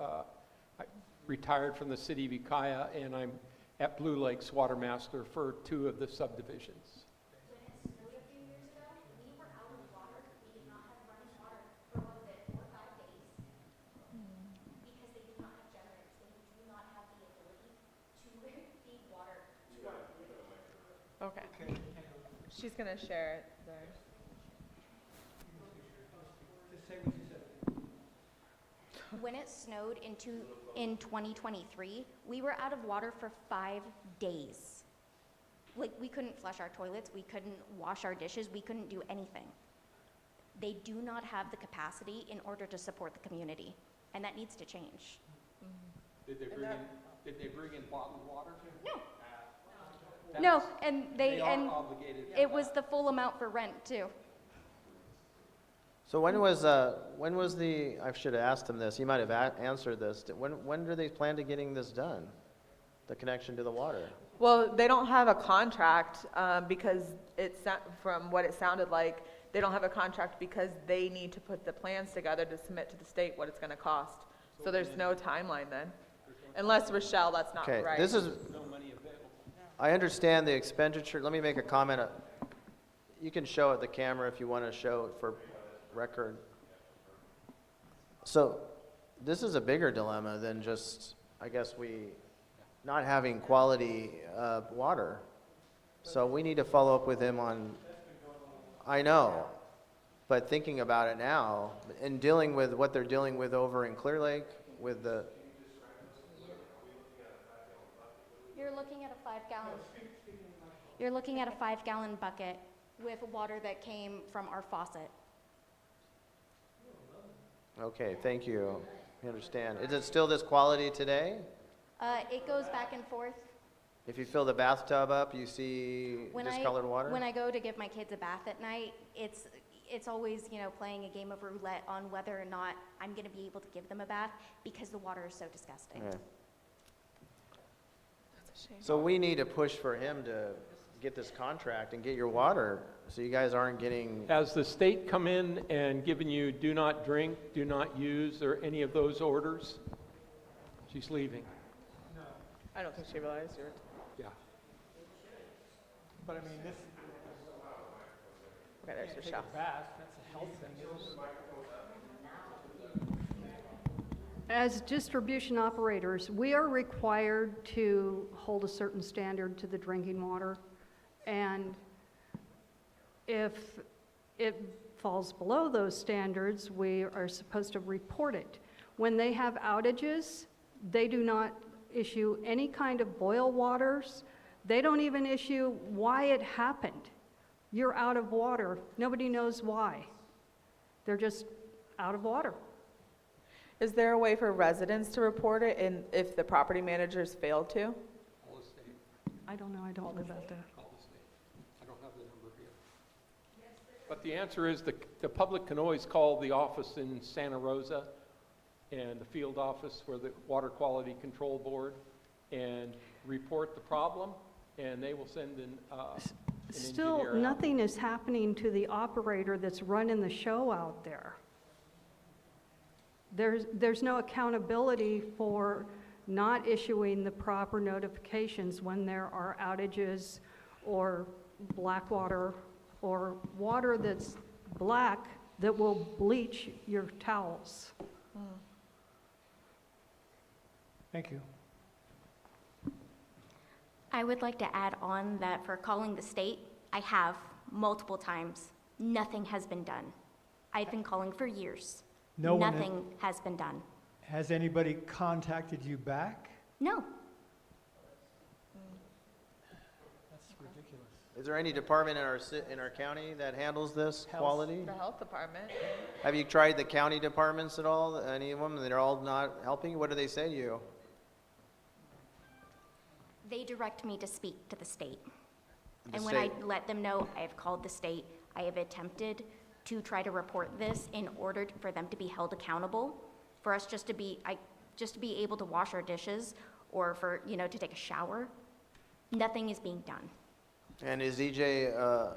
[SPEAKER 3] I retired from the city of Ukiah, and I'm at Blue Lakes Water Master for 2 of the subdivisions.
[SPEAKER 17] When it snowed a few years ago, we were out of water. We did not have running water for, what was it, 4 or 5 days? Because they do not have generators. They do not have the ability to feed water to our community.
[SPEAKER 7] okay. She's gonna share it there.
[SPEAKER 5] Just say what you said.
[SPEAKER 17] When it snowed in 2023, we were out of water for 5 days. Like, we couldn't flush our toilets, we couldn't wash our dishes, we couldn't do anything. They do not have the capacity in order to support the community, and that needs to change.
[SPEAKER 3] Did they bring in bottled water?
[SPEAKER 17] No. No, and
[SPEAKER 3] They are obligated.
[SPEAKER 17] it was the full amount for rent too.
[SPEAKER 1] So when was the, I should have asked him this, he might have answered this. When do they plan to getting this done? The connection to the water?
[SPEAKER 7] Well, they don't have a contract, because from what it sounded like, they don't have a contract because they need to put the plans together to submit to the state what it's gonna cost. So there's no timeline then, unless Rochelle, that's not
[SPEAKER 1] Okay,
[SPEAKER 7] right.
[SPEAKER 1] this is,
[SPEAKER 3] No money available.
[SPEAKER 1] I understand the expenditure, let me make a comment. You can show it the camera if you want to show it for record. So, this is a bigger dilemma than just, I guess not having quality water. So we need to follow up with him on, I know, but thinking about it now, and dealing with what they're dealing with over in Clear Lake, with the,
[SPEAKER 17] You're looking at a 5-gallon. You're looking at a 5-gallon bucket with water that came from our faucet.
[SPEAKER 1] okay, thank you, I understand. Is it still this quality today?
[SPEAKER 17] It goes back and forth.
[SPEAKER 1] If you fill the bathtub up, you see discolored water?
[SPEAKER 17] When I go to give my kids a bath at night, it's always, playing a game of roulette on whether or not I'm gonna be able to give them a bath because the water is so disgusting.
[SPEAKER 1] Okay. So we need to push for him to get this contract and get your water, so you guys aren't getting,
[SPEAKER 3] Has the state come in and given you do not drink, do not use, or any of those orders? She's leaving.
[SPEAKER 7] I don't think she realized you were.
[SPEAKER 3] Yeah.
[SPEAKER 5] But I mean, this,
[SPEAKER 7] Okay, there's
[SPEAKER 5] can't take
[SPEAKER 7] Rochelle.
[SPEAKER 5] a bath, that's a health thing. isn't it?
[SPEAKER 16] As distribution operators, we are required to hold a certain standard to the drinking water. And if it falls below those standards, we are supposed to report it. When they have outages, they do not issue any kind of boil waters. They don't even issue why it happened. You're out of water. Nobody knows why. They're just out of water.
[SPEAKER 7] Is there a way for residents to report it if the property managers fail to?
[SPEAKER 3] Call the state.
[SPEAKER 16] I don't know, I don't live out there.
[SPEAKER 3] Call the state. I don't have the number here. But the answer is the public can always call the office in Santa Rosa and the field office for the Water Quality Control Board and report the problem, and they will send an
[SPEAKER 16] Still,
[SPEAKER 3] engineer out.
[SPEAKER 16] nothing is happening to the operator that's running the show out there. there's no accountability for not issuing the proper notifications when there are outages or black water or water that's black that will bleach your towels.
[SPEAKER 5] Thank you.
[SPEAKER 17] I would like to add on that for calling the state, I have multiple times. Nothing has been done. I've been calling for years.
[SPEAKER 5] No one
[SPEAKER 17] Nothing has been done.
[SPEAKER 5] Has anybody contacted you back?
[SPEAKER 17] No.
[SPEAKER 5] That's ridiculous.
[SPEAKER 1] Is there any department in our county that handles this quality?
[SPEAKER 7] The health department.
[SPEAKER 1] Have you tried the county departments at all? Any of them? They're all not helping? What do they say to you?
[SPEAKER 17] They direct me to speak to the state.
[SPEAKER 1] The
[SPEAKER 17] And when I
[SPEAKER 1] state-
[SPEAKER 17] let them know I have called the state, I have attempted to try to report this in order for them to be held accountable, for us just to be able to wash our dishes or for, to take a shower. Nothing is being done.
[SPEAKER 1] And is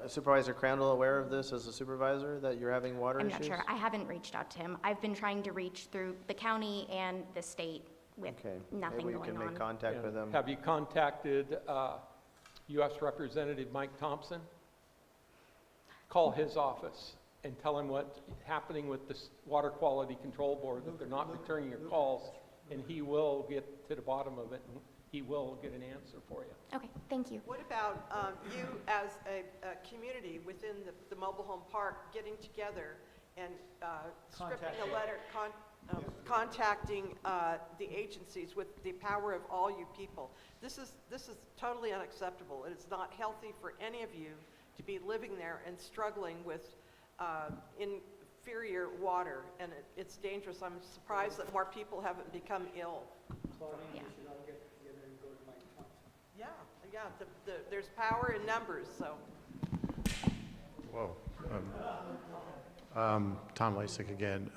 [SPEAKER 1] Supervisor Crandall aware of this as a supervisor, that you're having water
[SPEAKER 17] I'm
[SPEAKER 1] issues?
[SPEAKER 17] not sure. I haven't reached out to him. I've been trying to reach through the county and the state with
[SPEAKER 1] Okay.
[SPEAKER 17] nothing
[SPEAKER 1] Maybe we
[SPEAKER 17] going
[SPEAKER 1] can
[SPEAKER 17] on.
[SPEAKER 1] make contact with them.
[SPEAKER 3] Have you contacted U.S. Representative Mike Thompson? Call his office and tell him what's happening with the Water Quality Control Board, that they're not returning your calls, and he will get to the bottom of it, and he will get an answer for you.
[SPEAKER 17] Okay, thank you.
[SPEAKER 6] What about you as a community within the mobile home park getting together and scripting a letter, contacting the agencies with the power of all you people? This is totally unacceptable. It is not healthy for any of you to be living there and struggling with inferior water, and it's dangerous. I'm surprised that more people haven't become ill.
[SPEAKER 5] Claudine, we should all get together and go to Mike Thompson.
[SPEAKER 6] Yeah, there's power in numbers, so.
[SPEAKER 13] Whoa. Tom Lasik again.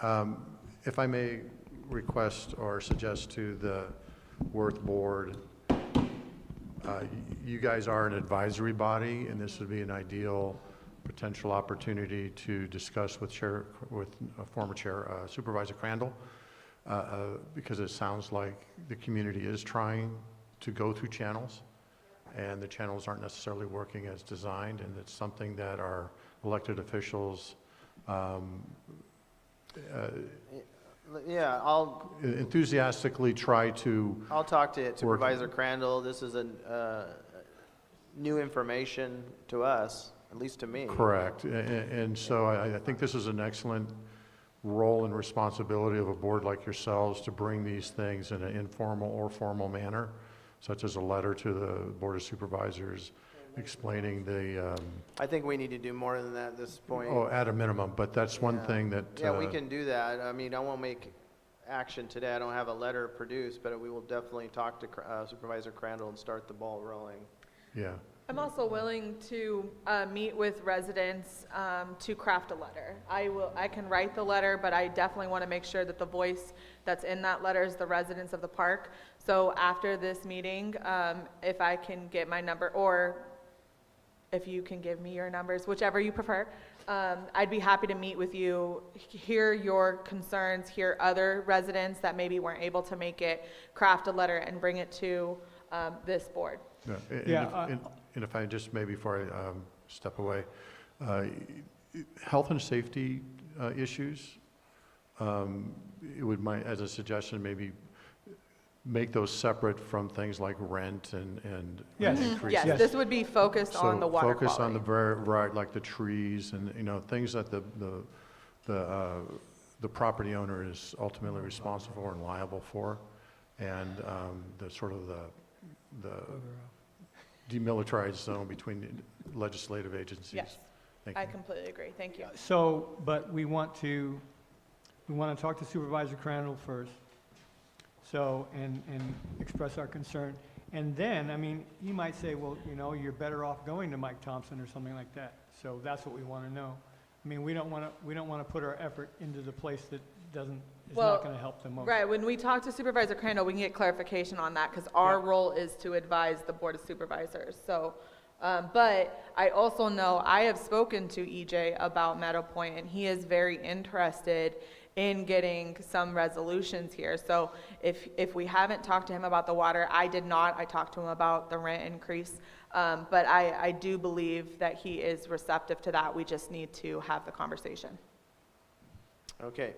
[SPEAKER 13] If I may request or suggest to the Worth Board, you guys are an advisory body, and this would be an ideal potential opportunity to discuss with former Chair Supervisor Crandall, because it sounds like the community is trying to go through channels, and the channels aren't necessarily working as designed, and it's something that our elected officials
[SPEAKER 1] Yeah, I'll
[SPEAKER 13] enthusiastically try to
[SPEAKER 1] talk to Supervisor Crandall. This is new information to us, at least to me.
[SPEAKER 13] Correct. And so I think this is an excellent role and responsibility of a board like yourselves to bring these things in an informal or formal manner, such as a letter to the Board of Supervisors explaining the...
[SPEAKER 1] I think we need to do more than that at this point.
[SPEAKER 13] Oh, at a minimum, but that's one thing that...
[SPEAKER 1] Yeah, we can do that. I mean, I won't make action today. I don't have a letter produced, but we will definitely talk to Supervisor Crandall and start the ball rolling.
[SPEAKER 13] Yeah.
[SPEAKER 7] I'm also willing to meet with residents to craft a letter. I can write the letter, but I definitely want to make sure that the voice that's in that letter is the residents of the park. So after this meeting, if I can get my number, or if you can give me your numbers, whichever you prefer, I'd be happy to meet with you, hear your concerns, hear other residents that maybe weren't able to make it, craft a letter and bring it to this board.
[SPEAKER 13] And if I just, maybe before I step away, health and safety issues, it would, as a suggestion, maybe make those separate from things like rent and increases.
[SPEAKER 7] Yes, this would be focused on the water
[SPEAKER 13] focus on
[SPEAKER 7] quality.
[SPEAKER 13] like the trees and, things that the property owner is ultimately responsible for and liable for, and the sort of the demilitarized zone between the legislative agencies.
[SPEAKER 7] Yes,
[SPEAKER 13] Thank
[SPEAKER 7] I
[SPEAKER 13] you.
[SPEAKER 7] completely agree. Thank you.
[SPEAKER 5] So, but we want to talk to Supervisor Crandall first, so, and express our concern. And then, I mean, he might say, well, you're better off going to Mike Thompson or something like that. So that's what we want to know. I mean, we don't want to put our effort into the place that is not going to help the most.
[SPEAKER 7] Right, when we talk to Supervisor Crandall, we can get clarification on that, because our role is to advise the Board of Supervisors. So, but I also know, I have spoken to EJ about Meadow Point, and he is very interested in getting some resolutions here. So if we haven't talked to him about the water, I did not. I talked to him about the rent increase. But I do believe that he is receptive to that. We just need to have the conversation.
[SPEAKER 1] Okay.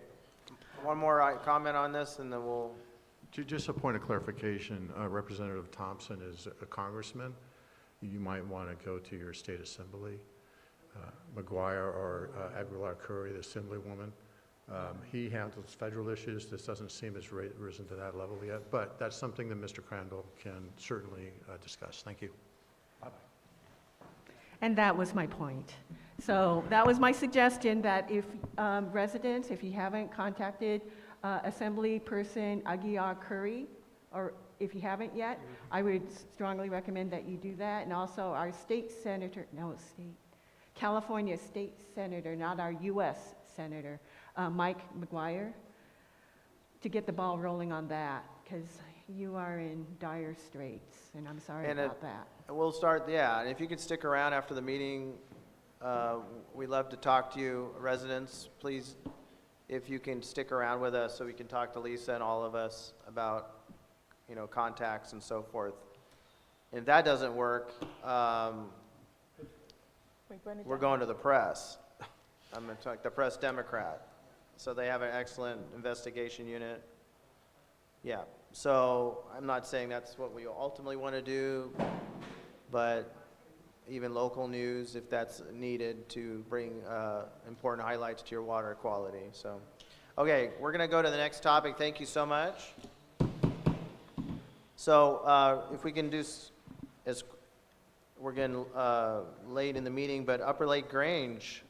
[SPEAKER 1] One more comment on this, and then we'll...
[SPEAKER 13] Just a point of clarification, Representative Thompson is a congressman. You might want to go to your state assembly. McGuire or Aguilar-Curry, the assemblywoman, he handles federal issues. This doesn't seem as risen to that level yet, but that's something that Mr. Crandall can certainly discuss. Thank you. Bye-bye.
[SPEAKER 4] And that was my point. So that was my suggestion, that if residents, if you haven't contacted Assembly Person Aguilar-Curry, or if you haven't yet, I would strongly recommend that you do that. And also our state senator, California state senator, not our U.S. senator, Mike McGuire, to get the ball rolling on that, because you are in dire straits, and I'm sorry about that.
[SPEAKER 1] We'll start, yeah, and if you could stick around after the meeting, we'd love to talk to you. Residents, please, if you can stick around with us so we can talk to Lisa and all of us about, you know, contacts and so forth. If that doesn't work, we're going to the press. I'm going to talk the Press Democrat. So they have an excellent investigation unit. Yeah, so I'm not saying that's what we ultimately want to do, but even local news, if that's needed to bring important highlights to your water quality. So, okay, we're going to go to the next topic. Thank you so much. So if we can do, as we're getting late in the meeting, but Upper Lake Grange,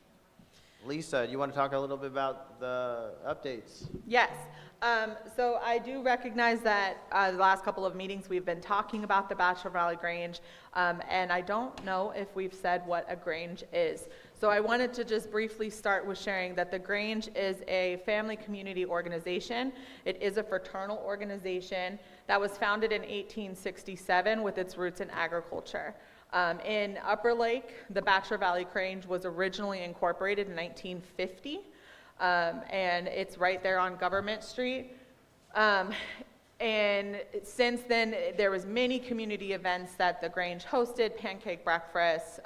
[SPEAKER 1] Lisa, you want to talk a little bit about the updates?
[SPEAKER 7] Yes. So I do recognize that the last couple of meetings we've been talking about the Bachelor Valley Grange, and I don't know if we've said what a Grange is. So I wanted to just briefly start with sharing that the Grange is a family community organization. It is a fraternal organization that was founded in 1867 with its roots in agriculture. In Upper Lake, the Bachelor Valley Grange was originally incorporated in 1950. And it's right there on Government Street. And since then, there was many community events that the Grange hosted: pancake breakfast,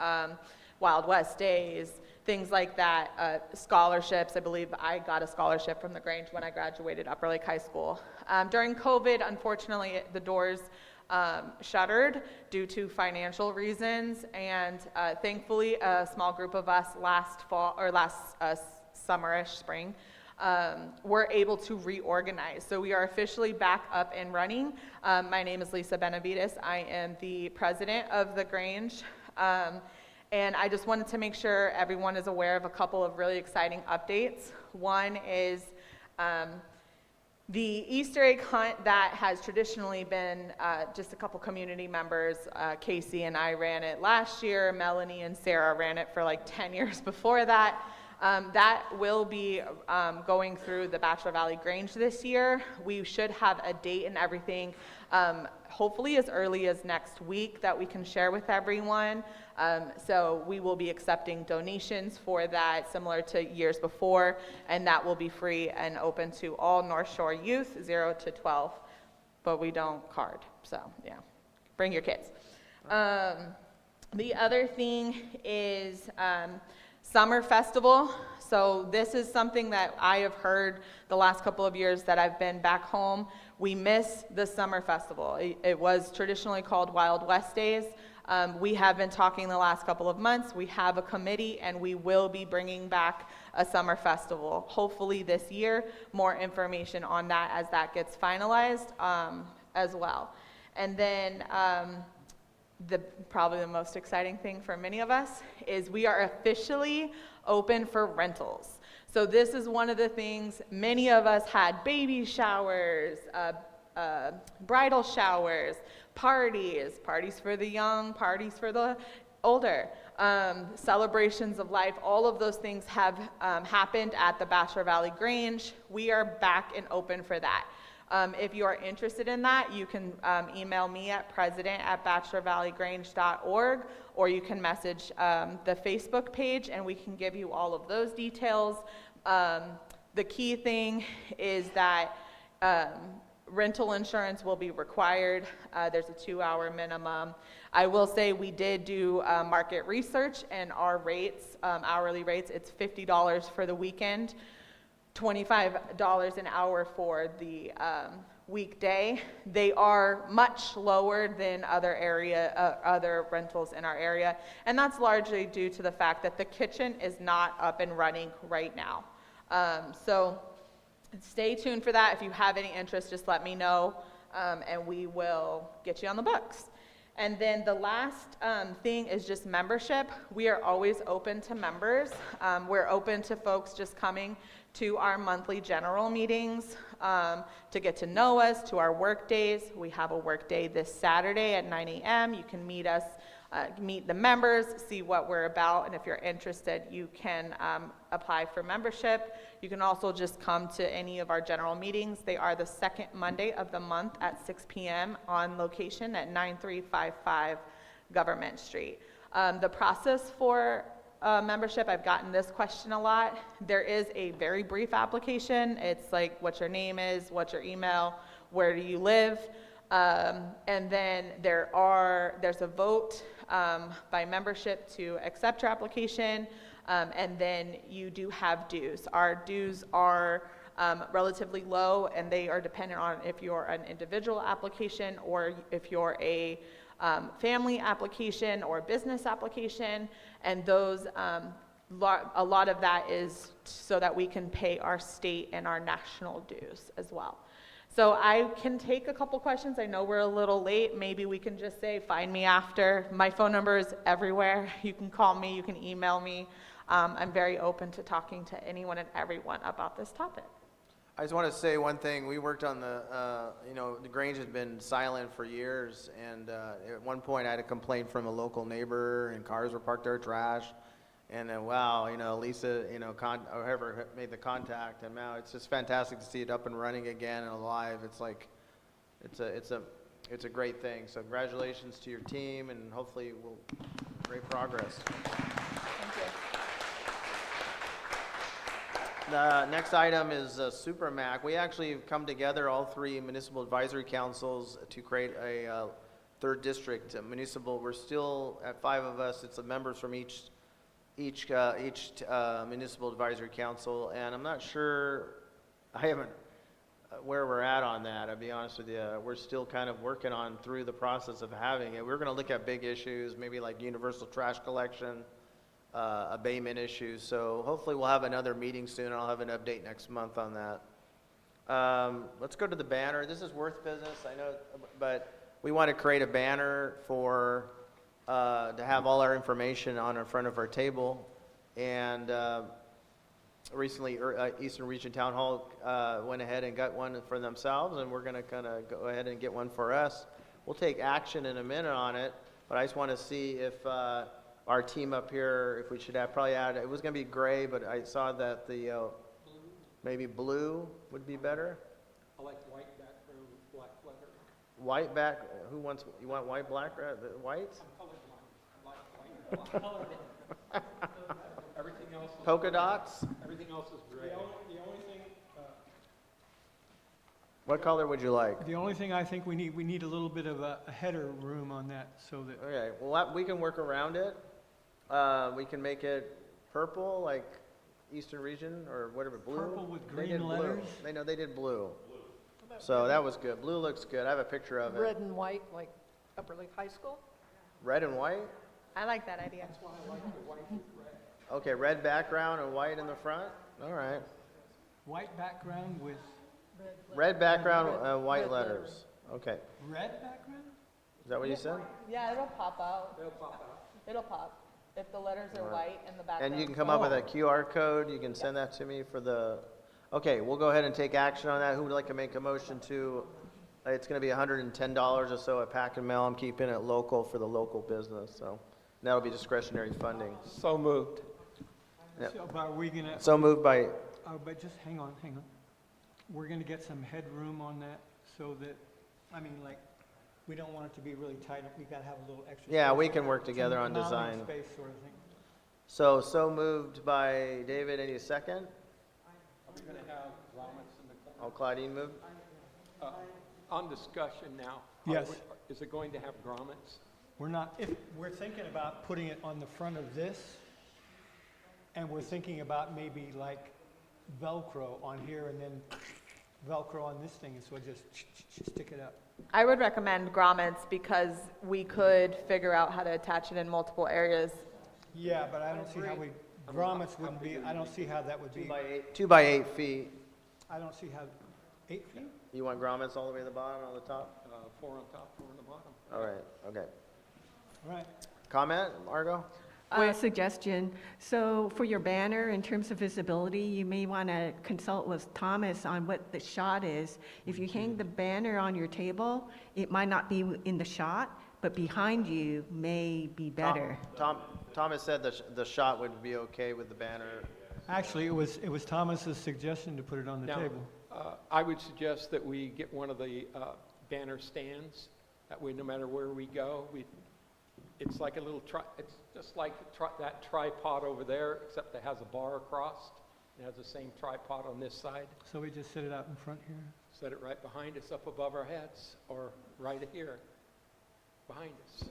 [SPEAKER 7] Wild West days, things like that, scholarships. I believe I got a scholarship from the Grange when I graduated Upper Lake High School. During COVID, unfortunately, the doors shuttered due to financial reasons, and thankfully, a small group of us last summerish spring, we're able to reorganize. So we are officially back up and running. My name is Lisa Benavides. I am the president of the Grange. And I just wanted to make sure everyone is aware of a couple of really exciting updates. One is the Easter egg hunt that has traditionally been just a couple community members. Casey and I ran it last year. Melanie and Sarah ran it for like 10 years before that. That will be going through the Bachelor Valley Grange this year. We should have a date and everything, hopefully as early as next week, that we can share with everyone. So we will be accepting donations for that, similar to years before, and that will be free and open to all North Shore youth, 0 to 12, but we don't card, so yeah, bring your kids. The other thing is Summer Festival. So this is something that I have heard the last couple of years that I've been back home. We miss the Summer Festival. It was traditionally called Wild West Days. We have been talking the last couple of months. We have a committee, and we will be bringing back a Summer Festival, hopefully this year. More information on that as that gets finalized as well. And then probably the most exciting thing for many of us is we are officially open for rentals. So this is one of the things, many of us had baby showers, bridal showers, parties for the young, parties for the older, celebrations of life. All of those things have happened at the Bachelor Valley Grange. We are back and open for that. If you are interested in that, you can email me at president@bachelorvalleygrange.org, or you can message the Facebook page, and we can give you all of those details. The key thing is that rental insurance will be required. There's a 2-hour minimum. I will say we did do market research, and our rates, hourly rates, it's $50 for the weekend, $25 an hour for the weekday. They are much lower than other rentals in our area, and that's largely due to the fact that the kitchen is not up and running right now. So stay tuned for that. If you have any interest, just let me know, and we will get you on the books. And then the last thing is just membership. We are always open to members. We're open to folks just coming to our monthly general meetings to get to know us, to our work days. We have a work day this Saturday at 9 a.m. You can meet us, meet the members, see what we're about, and if you're interested, you can apply for membership. You can also just come to any of our general meetings. They are the second Monday of the month at 6 p.m. on location at 9355 Government Street. The process for membership, I've gotten this question a lot. There is a very brief application. It's like what your name is, what's your email, where do you live, and then there's a vote by membership to accept your application, and then you do have dues. Our dues are relatively low, and they are dependent on if you're an individual application or if you're a family application or business application, and those a lot of that is so that we can pay our state and our national dues as well. So I can take a couple questions. I know we're a little late. Maybe we can just say, find me after. My phone number is everywhere. You can call me, you can email me. I'm very open to talking to anyone and everyone about this topic.
[SPEAKER 1] I just want to say one thing. We worked on the Grange has been silent for years, and at one point I had a complaint from a local neighbor, and cars were parked there, trash, and then wow, Lisa, whoever made the contact, and now it's just fantastic to see it up and running again and alive. It's like, it's a great thing. So congratulations to your team, and hopefully we'll great progress.
[SPEAKER 7] Thank you.
[SPEAKER 1] The next item is Super MAC. We actually have come together, all three municipal advisory councils, to create a third district municipal. We're still at 5 of us. It's the members from each municipal advisory council, and I'm not sure, where we're at on that. I'll be honest with you. We're still kind of working on through the process of having it. We're going to look at big issues, maybe like universal trash collection, abatement issues. So hopefully we'll have another meeting soon, and I'll have an update next month on that. Let's go to the banner. This is Worth Business, I know, but we want to create a banner for to have all our information on in front of our table. And recently, Eastern Region Town Hall went ahead and got one for themselves, and we're going to kind of go ahead and get one for us. We'll take action in a minute on it, but I just want to see if our team up here, if we should probably add, it was going to be gray, but I saw that the maybe blue would be better.
[SPEAKER 3] I like white background with black letter.
[SPEAKER 1] White back, you want white, black, white?
[SPEAKER 3] I'm colorblind. Black, white. Everything else is
[SPEAKER 1] Polka
[SPEAKER 3] gray.
[SPEAKER 1] dots?
[SPEAKER 3] Everything else is gray.
[SPEAKER 5] The only thing,
[SPEAKER 1] What color would you like?
[SPEAKER 5] the only thing I think we need a little bit of a header room on that so that,
[SPEAKER 1] Okay, well, we can work around it. We can make it purple, like Eastern Region, or whatever, blue.
[SPEAKER 5] Purple with
[SPEAKER 1] They
[SPEAKER 5] green
[SPEAKER 1] did blue.
[SPEAKER 5] letters?
[SPEAKER 1] They did blue. So that was good. Blue looks good. I have a picture of it.
[SPEAKER 6] Red and white, like Upper Lake High School?
[SPEAKER 1] Red and white?
[SPEAKER 7] I like that idea.
[SPEAKER 3] That's why I like the white with red.
[SPEAKER 1] Okay, red background and white in the front? All right.
[SPEAKER 5] white background with
[SPEAKER 1] Red background and white letters. Okay.
[SPEAKER 5] red background?
[SPEAKER 1] Is that what you said?
[SPEAKER 7] Yeah, it'll pop out.
[SPEAKER 3] They'll pop out.
[SPEAKER 7] It'll pop. If the letters are white and the background.
[SPEAKER 1] And you can come up with a QR code, you can send that to me for the, okay, we'll go ahead and take action on that. Who would like to make a motion to, it's gonna be $110 or so at Pack and Mail. I'm keeping it local for the local business, so that'll be discretionary funding.
[SPEAKER 3] So moved.
[SPEAKER 1] Yep.
[SPEAKER 5] So, but are we gonna?
[SPEAKER 1] So moved by,
[SPEAKER 5] But just hang on. We're gonna get some headroom on that so that, I mean, like, we don't want it to be really tight. We gotta have a little extra.
[SPEAKER 1] yeah,
[SPEAKER 5] space.
[SPEAKER 1] we can work together on
[SPEAKER 5] Mounting
[SPEAKER 1] design.
[SPEAKER 5] Space sort of thing.
[SPEAKER 1] So moved by David, any second?
[SPEAKER 3] We're going to have grommets in the corner.
[SPEAKER 1] Oh, Claudine moved?
[SPEAKER 3] On discussion now.
[SPEAKER 5] Yes.
[SPEAKER 3] Is it going to have grommets?
[SPEAKER 5] We're not, if, we're thinking about putting it on the front of this, and we're thinking about maybe like Velcro on here and then Velcro on this thing, and so just stick it up.
[SPEAKER 7] I would recommend grommets because we could figure out how to attach it in multiple areas.
[SPEAKER 5] Yeah, but I don't see how grommets wouldn't be, I don't see how that would be,
[SPEAKER 1] 2 by 8 feet.
[SPEAKER 5] I don't see how, 8 feet?
[SPEAKER 1] You want grommets all the way to the bottom and on the top?
[SPEAKER 3] 4 on top, 4 on the bottom.
[SPEAKER 1] All right, okay.
[SPEAKER 5] All right.
[SPEAKER 1] Comment, Margot?
[SPEAKER 4] A suggestion, so for your banner, in terms of visibility, you may want to consult with Thomas on what the shot is. If you hang the banner on your table, it might not be in the shot, but behind you may be better.
[SPEAKER 1] Thomas said the shot would be okay with the banner.
[SPEAKER 5] Actually, it was Thomas's suggestion to put it on the
[SPEAKER 3] Now,
[SPEAKER 5] table.
[SPEAKER 3] I would suggest that we get one of the banner stands. That way, no matter where we go, it's like a little, it's just like that tripod over there, except it has a bar across. It has the same tripod on this side.
[SPEAKER 5] So we just set it out in front here?
[SPEAKER 3] Set it right behind us, up above our heads, or right here, behind us.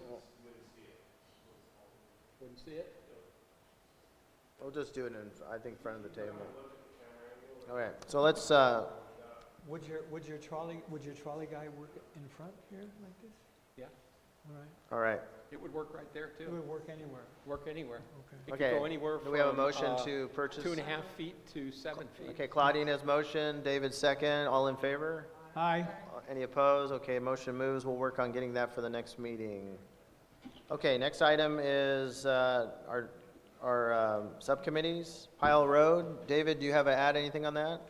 [SPEAKER 3] Wouldn't see it?
[SPEAKER 1] We'll just do it in, I think, front of the table. Okay, so let's,
[SPEAKER 5] Would your trolley guy work in front here like this?
[SPEAKER 3] Yeah,
[SPEAKER 5] All right.
[SPEAKER 1] all right.
[SPEAKER 3] it would work right there
[SPEAKER 5] It
[SPEAKER 3] too.
[SPEAKER 5] would work anywhere.
[SPEAKER 3] Work anywhere.
[SPEAKER 5] Okay.
[SPEAKER 3] It
[SPEAKER 1] Okay,
[SPEAKER 3] could go anywhere
[SPEAKER 1] do we have a
[SPEAKER 3] from,
[SPEAKER 1] motion to purchase?
[SPEAKER 3] 2.5 feet to 7 feet.
[SPEAKER 1] Okay, Claudine has motion, David second, all in favor?
[SPEAKER 5] Aye.
[SPEAKER 1] Any opposed? Okay, motion moves. We'll work on getting that for the next meeting. Okay, next item is our subcommittees. Pile Road. David, do you have to add anything on that?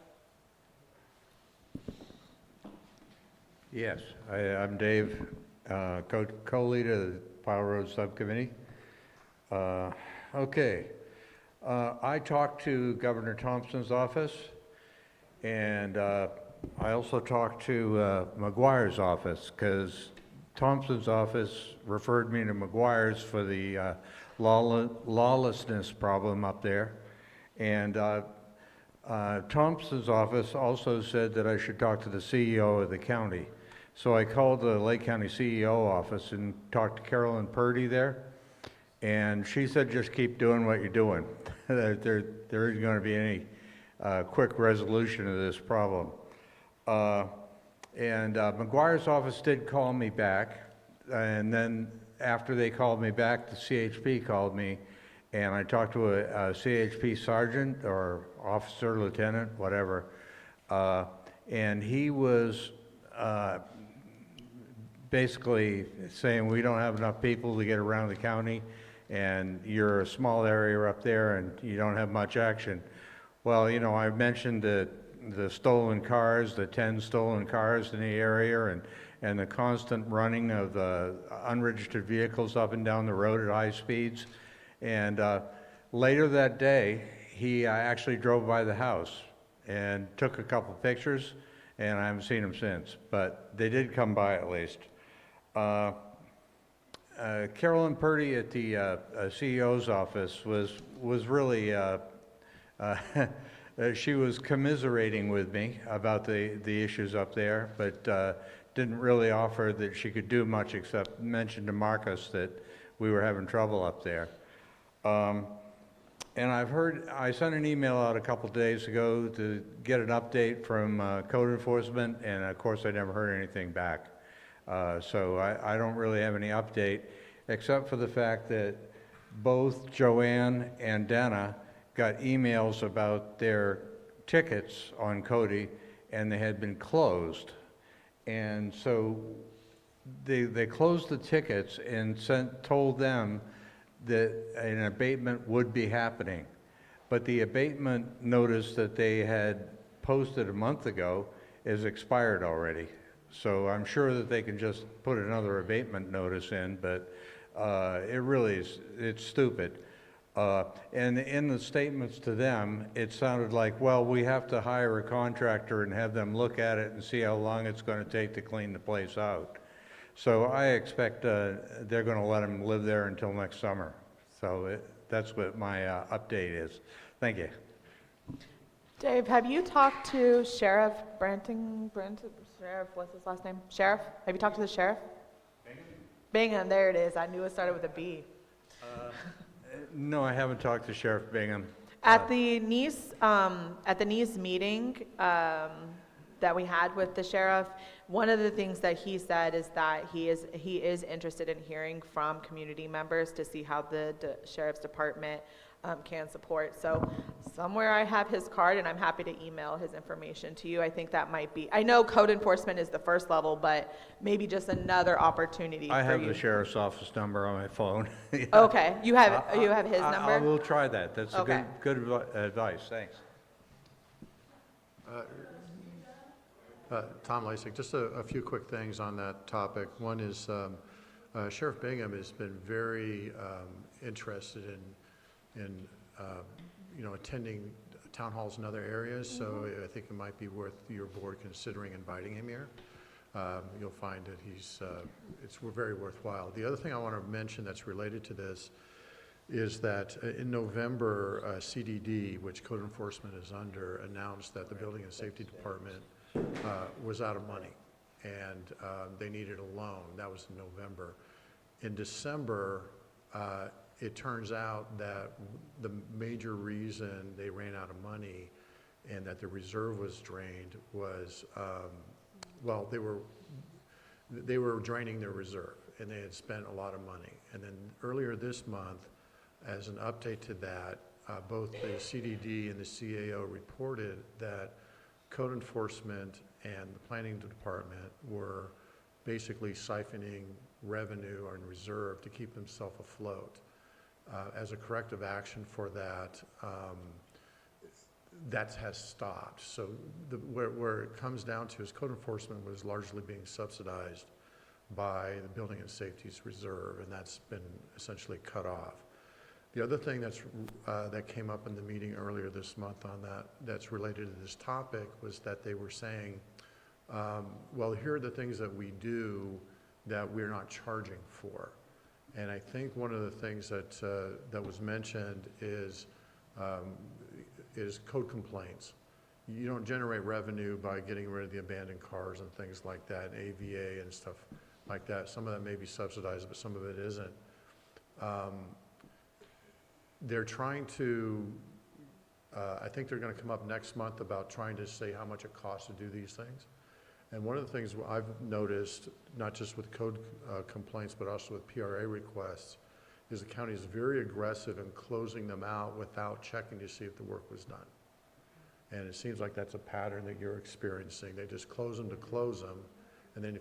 [SPEAKER 18] Yes, I'm Dave, co-leader of the Pile Road Subcommittee. Okay, I talked to Governor Thompson's office, and I also talked to McGuire's office, because Thompson's office referred me to McGuire's for the lawlessness problem up there. And Thompson's office also said that I should talk to the CEO of the county. So I called the Lake County CEO office and talked to Carolyn Purdy there. And she said, just keep doing what you're doing. There isn't going to be any quick resolution of this problem. McGuire's office did call me back. And then after they called me back, the CHP called me. And I talked to a CHP sergeant or officer, lieutenant, whatever. And he was basically saying, we don't have enough people to get around the county, and you're a small area up there, and you don't have much action. Well, you know, I mentioned the stolen cars, the 10 stolen cars in the area, and the constant running of unregistered vehicles up and down the road at high speeds. And later that day, he actually drove by the house and took a couple pictures, and I haven't seen him since, but they did come by at least. Carolyn Purdy at the CEO's office was really, she was commiserating with me about the issues up there, but didn't really offer that she could do much except mention to Marcus that we were having trouble up there. And I sent an email out a couple days ago to get an update from code enforcement, and of course I never heard anything back. So I don't really have any update, except for the fact that both Joanne and Dana got emails about their tickets on Cody, and they had been closed. And so they closed the tickets and told them that an abatement would be happening. But the abatement notice that they had posted a month ago is expired already. So I'm sure that they can just put another abatement notice in, but it really is, it's stupid. And in the statements to them, it sounded like, well, we have to hire a contractor and have them look at it and see how long it's going to take to clean the place out. So I expect they're going to let them live there until next summer. So that's what my update is. Thank you.
[SPEAKER 7] Dave, have you talked to Sheriff Sheriff, what's his last name? Sheriff? Have you talked to the sheriff? Bingham, there it is. I knew it started with a B.
[SPEAKER 18] No, I haven't talked to Sheriff Bingham.
[SPEAKER 7] At the NEAS meeting that we had with the sheriff, one of the things that he said is that he is interested in hearing from community members to see how the sheriff's department can support. So somewhere I have his card, and I'm happy to email his information to you. I think that might be, I know code enforcement is the first level, but maybe just another opportunity for you.
[SPEAKER 18] I have the sheriff's office number on my phone. Yeah.
[SPEAKER 7] Okay, you have his number?
[SPEAKER 18] I will try that. That's
[SPEAKER 7] Okay.
[SPEAKER 18] good advice. Thanks.
[SPEAKER 13] Tom Lasik, just a few quick things on that topic. One is Sheriff Bingham has been very interested in attending town halls in other areas, so I think it might be worth your board considering inviting him here. You'll find that it's very worthwhile. The other thing I want to mention that's related to this is that in November, CDD, which code enforcement is under, announced that the Building and Safety Department was out of money, and they needed a loan. That was in November. In December, it turns out that the major reason they ran out of money and that the reserve was drained was, they were draining their reserve, and they had spent a lot of money. And then earlier this month, as an update to that, both the CDD and the CAO reported that code enforcement and the planning department were basically siphoning revenue and reserve to keep themselves afloat. As a corrective action for that, that has stopped. So where it comes down to is code enforcement was largely being subsidized by the Building and Safety's reserve, and that's been essentially cut off. The other thing that came up in the meeting earlier this month on that's related to this topic was that they were saying, well, here are the things that we do that we're not charging for. And I think one of the things that was mentioned is code complaints. You don't generate revenue by getting rid of the abandoned cars and things like that, AVA and stuff like that. Some of that may be subsidized, but some of it isn't. They're trying to, I think they're going to come up next month about trying to say how much it costs to do these things. And one of the things I've noticed, not just with code complaints, but also with PRA requests, is the county is very aggressive in closing them out without checking to see if the work was done. And it seems like that's a pattern that you're experiencing. They just close them to close them, and then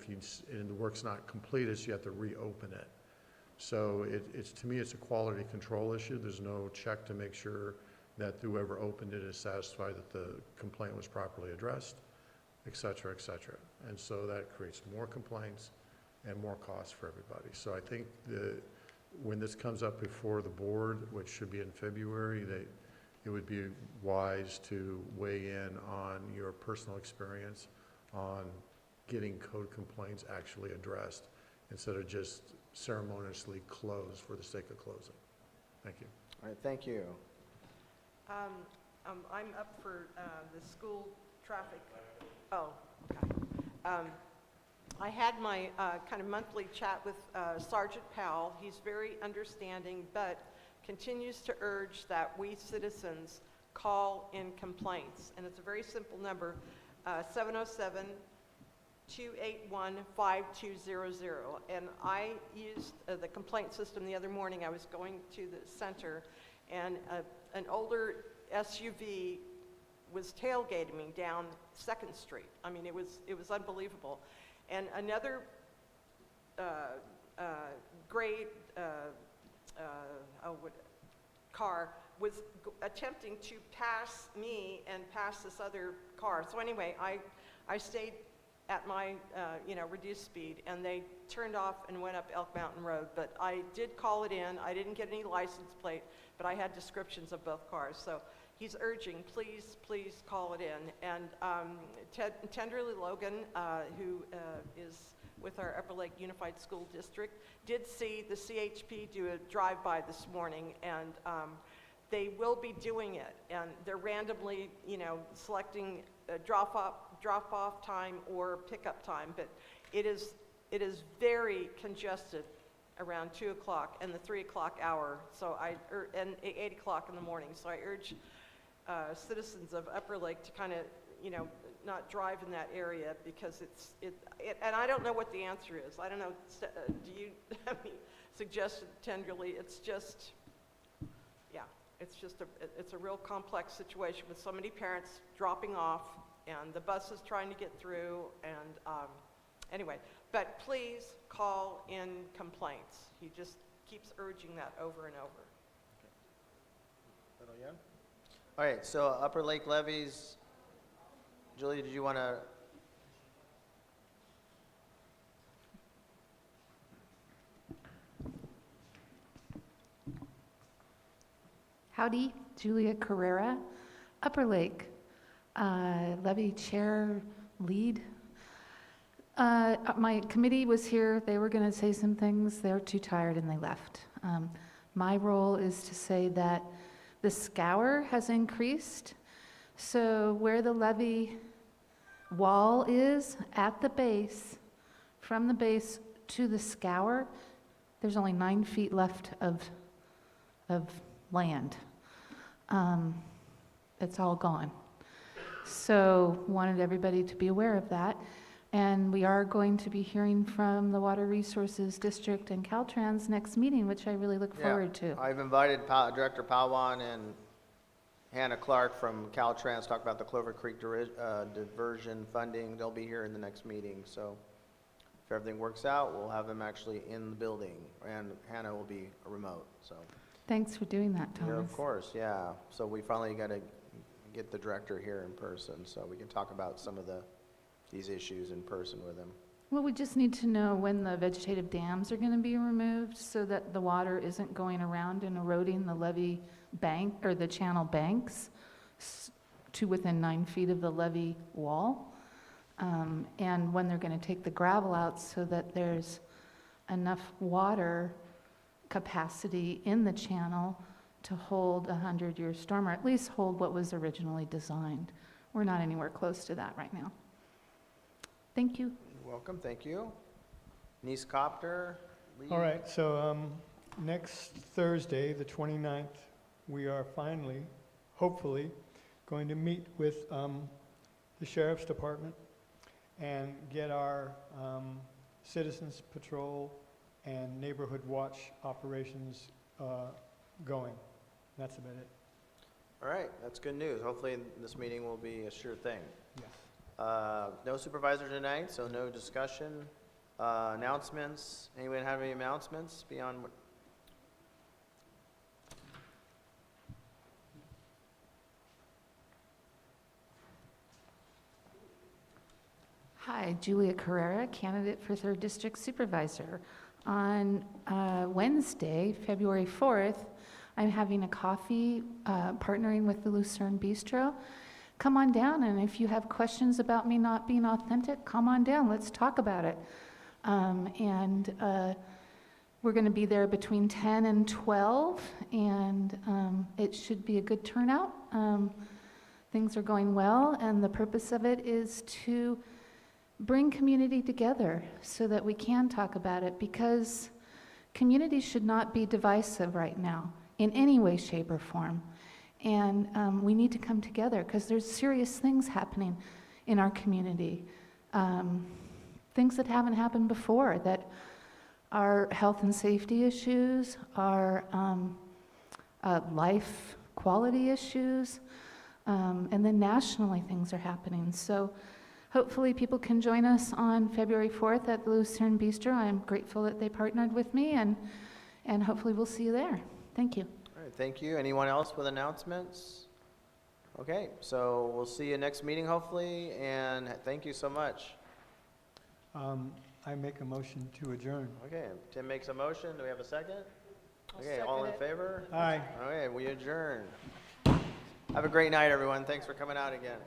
[SPEAKER 13] and the work's not completed, so you have to reopen it. So to me, it's a quality control issue. There's no check to make sure that whoever opened it is satisfied that the complaint was properly addressed, et cetera, et cetera. And so that creates more complaints and more costs for everybody. So I think when this comes up before the board, which should be in February, it would be wise to weigh in on your personal experience on getting code complaints actually addressed instead of just ceremoniously closed for the sake of closing. Thank you.
[SPEAKER 1] All right, thank you.
[SPEAKER 6] I'm up for the school traffic. Oh, okay. I had my kind of monthly chat with Sergeant Powell. He's very understanding, but continues to urge that we citizens call in complaints. And it's a very simple number, 707-281-5200. And I used the complaint system the other morning. I was going to the center, and an older SUV was tailgating me down 2nd Street. I mean, it was unbelievable. And another gray car was attempting to pass me and pass this other car. So anyway, I stayed at my reduced speed, and they turned off and went up Elk Mountain Road. But I did call it in. I didn't get any license plate, but I had descriptions of both cars. So he's urging, please, please call it in. And Tenderly Logan, who is with our Upper Lake Unified School District, did see the CHP do a drive-by this morning, and they will be doing it, and they're randomly, you know, selecting drop-off time or pickup time, but it is very congested around 2 o'clock and the 3 o'clock hour, so and 8 o'clock in the morning. So I urge citizens of Upper Lake to kind of, you know, not drive in that area, because and I don't know what the answer is. I don't know, do you have any suggestions tenderly? It's just, yeah, it's a real complex situation with so many parents dropping off and the buses trying to get through, and anyway, but please call in complaints. He just keeps urging that over and over.
[SPEAKER 1] All right, so Upper Lake levies, Julie, did you want to?
[SPEAKER 19] Howdy, Julia Carrera, Upper Lake, levy chair lead. My committee was here. They were going to say some things. They were too tired and they left. My role is to say that the scour has increased. So where the levee wall is at the base, from the base to the scour, there's only 9 feet left of land. It's all gone. So wanted everybody to be aware of that. And we are going to be hearing from the Water Resources District and Caltrans next meeting, which I really look forward to.
[SPEAKER 1] I've invited Director Palwan and Hannah Clark from Caltrans to talk about the Clover Creek diversion funding. They'll be here in the next meeting. So if everything works out, we'll have them actually in the building, and Hannah will be remote. So
[SPEAKER 19] Thanks for doing that, Thomas.
[SPEAKER 1] yeah, of course, yeah. So we finally got to get the director here in person so we can talk about some of these issues in person with him.
[SPEAKER 19] Well, we just need to know when the vegetative dams are going to be removed so that the water isn't going around and eroding the levee bank or the channel banks to within 9 feet of the levee wall. And when they're going to take the gravel out so that there's enough water capacity in the channel to hold a 100-year storm, or at least hold what was originally designed. We're not anywhere close to that right now. Thank you.
[SPEAKER 1] You're welcome, thank you. Nice Copter.
[SPEAKER 5] All right, so next Thursday, the 29th, we are finally, hopefully, going to meet with the Sheriff's Department and get our Citizens Patrol and Neighborhood Watch operations going. That's about it.
[SPEAKER 1] All right, that's good news. Hopefully this meeting will be a sure thing.
[SPEAKER 5] Yes.
[SPEAKER 1] No supervisor tonight, so no discussion. Announcements. Anyone have any announcements beyond what?
[SPEAKER 19] Hi, Julia Carrera, candidate for 3rd District Supervisor. On Wednesday, February 4th, I'm having a coffee partnering with the Lucerne Bistro. Come on down, and if you have questions about me not being authentic, come on down. Let's talk about it. We're going to be there between 10 and 12, and it should be a good turnout. Things are going well, and the purpose of it is to bring community together so that we can talk about it, because community should not be divisive right now in any way, shape, or form. And we need to come together because there's serious things happening in our community. Things that haven't happened before, that are health and safety issues, are life quality issues, and then nationally things are happening. So hopefully people can join us on February 4th at the Lucerne Bistro. I'm grateful that they partnered with me, and hopefully we'll see you there. Thank you.
[SPEAKER 1] All right, thank you. Anyone else with announcements? Okay, so we'll see you next meeting hopefully, and thank you so much.
[SPEAKER 5] I make a motion to adjourn.
[SPEAKER 1] Okay, Tim makes a motion. Do we have a second? Okay,
[SPEAKER 16] second
[SPEAKER 1] all in
[SPEAKER 16] it.
[SPEAKER 1] favor?
[SPEAKER 5] Aye.
[SPEAKER 1] Okay, we adjourn. Have a great night, everyone. Thanks for coming out again.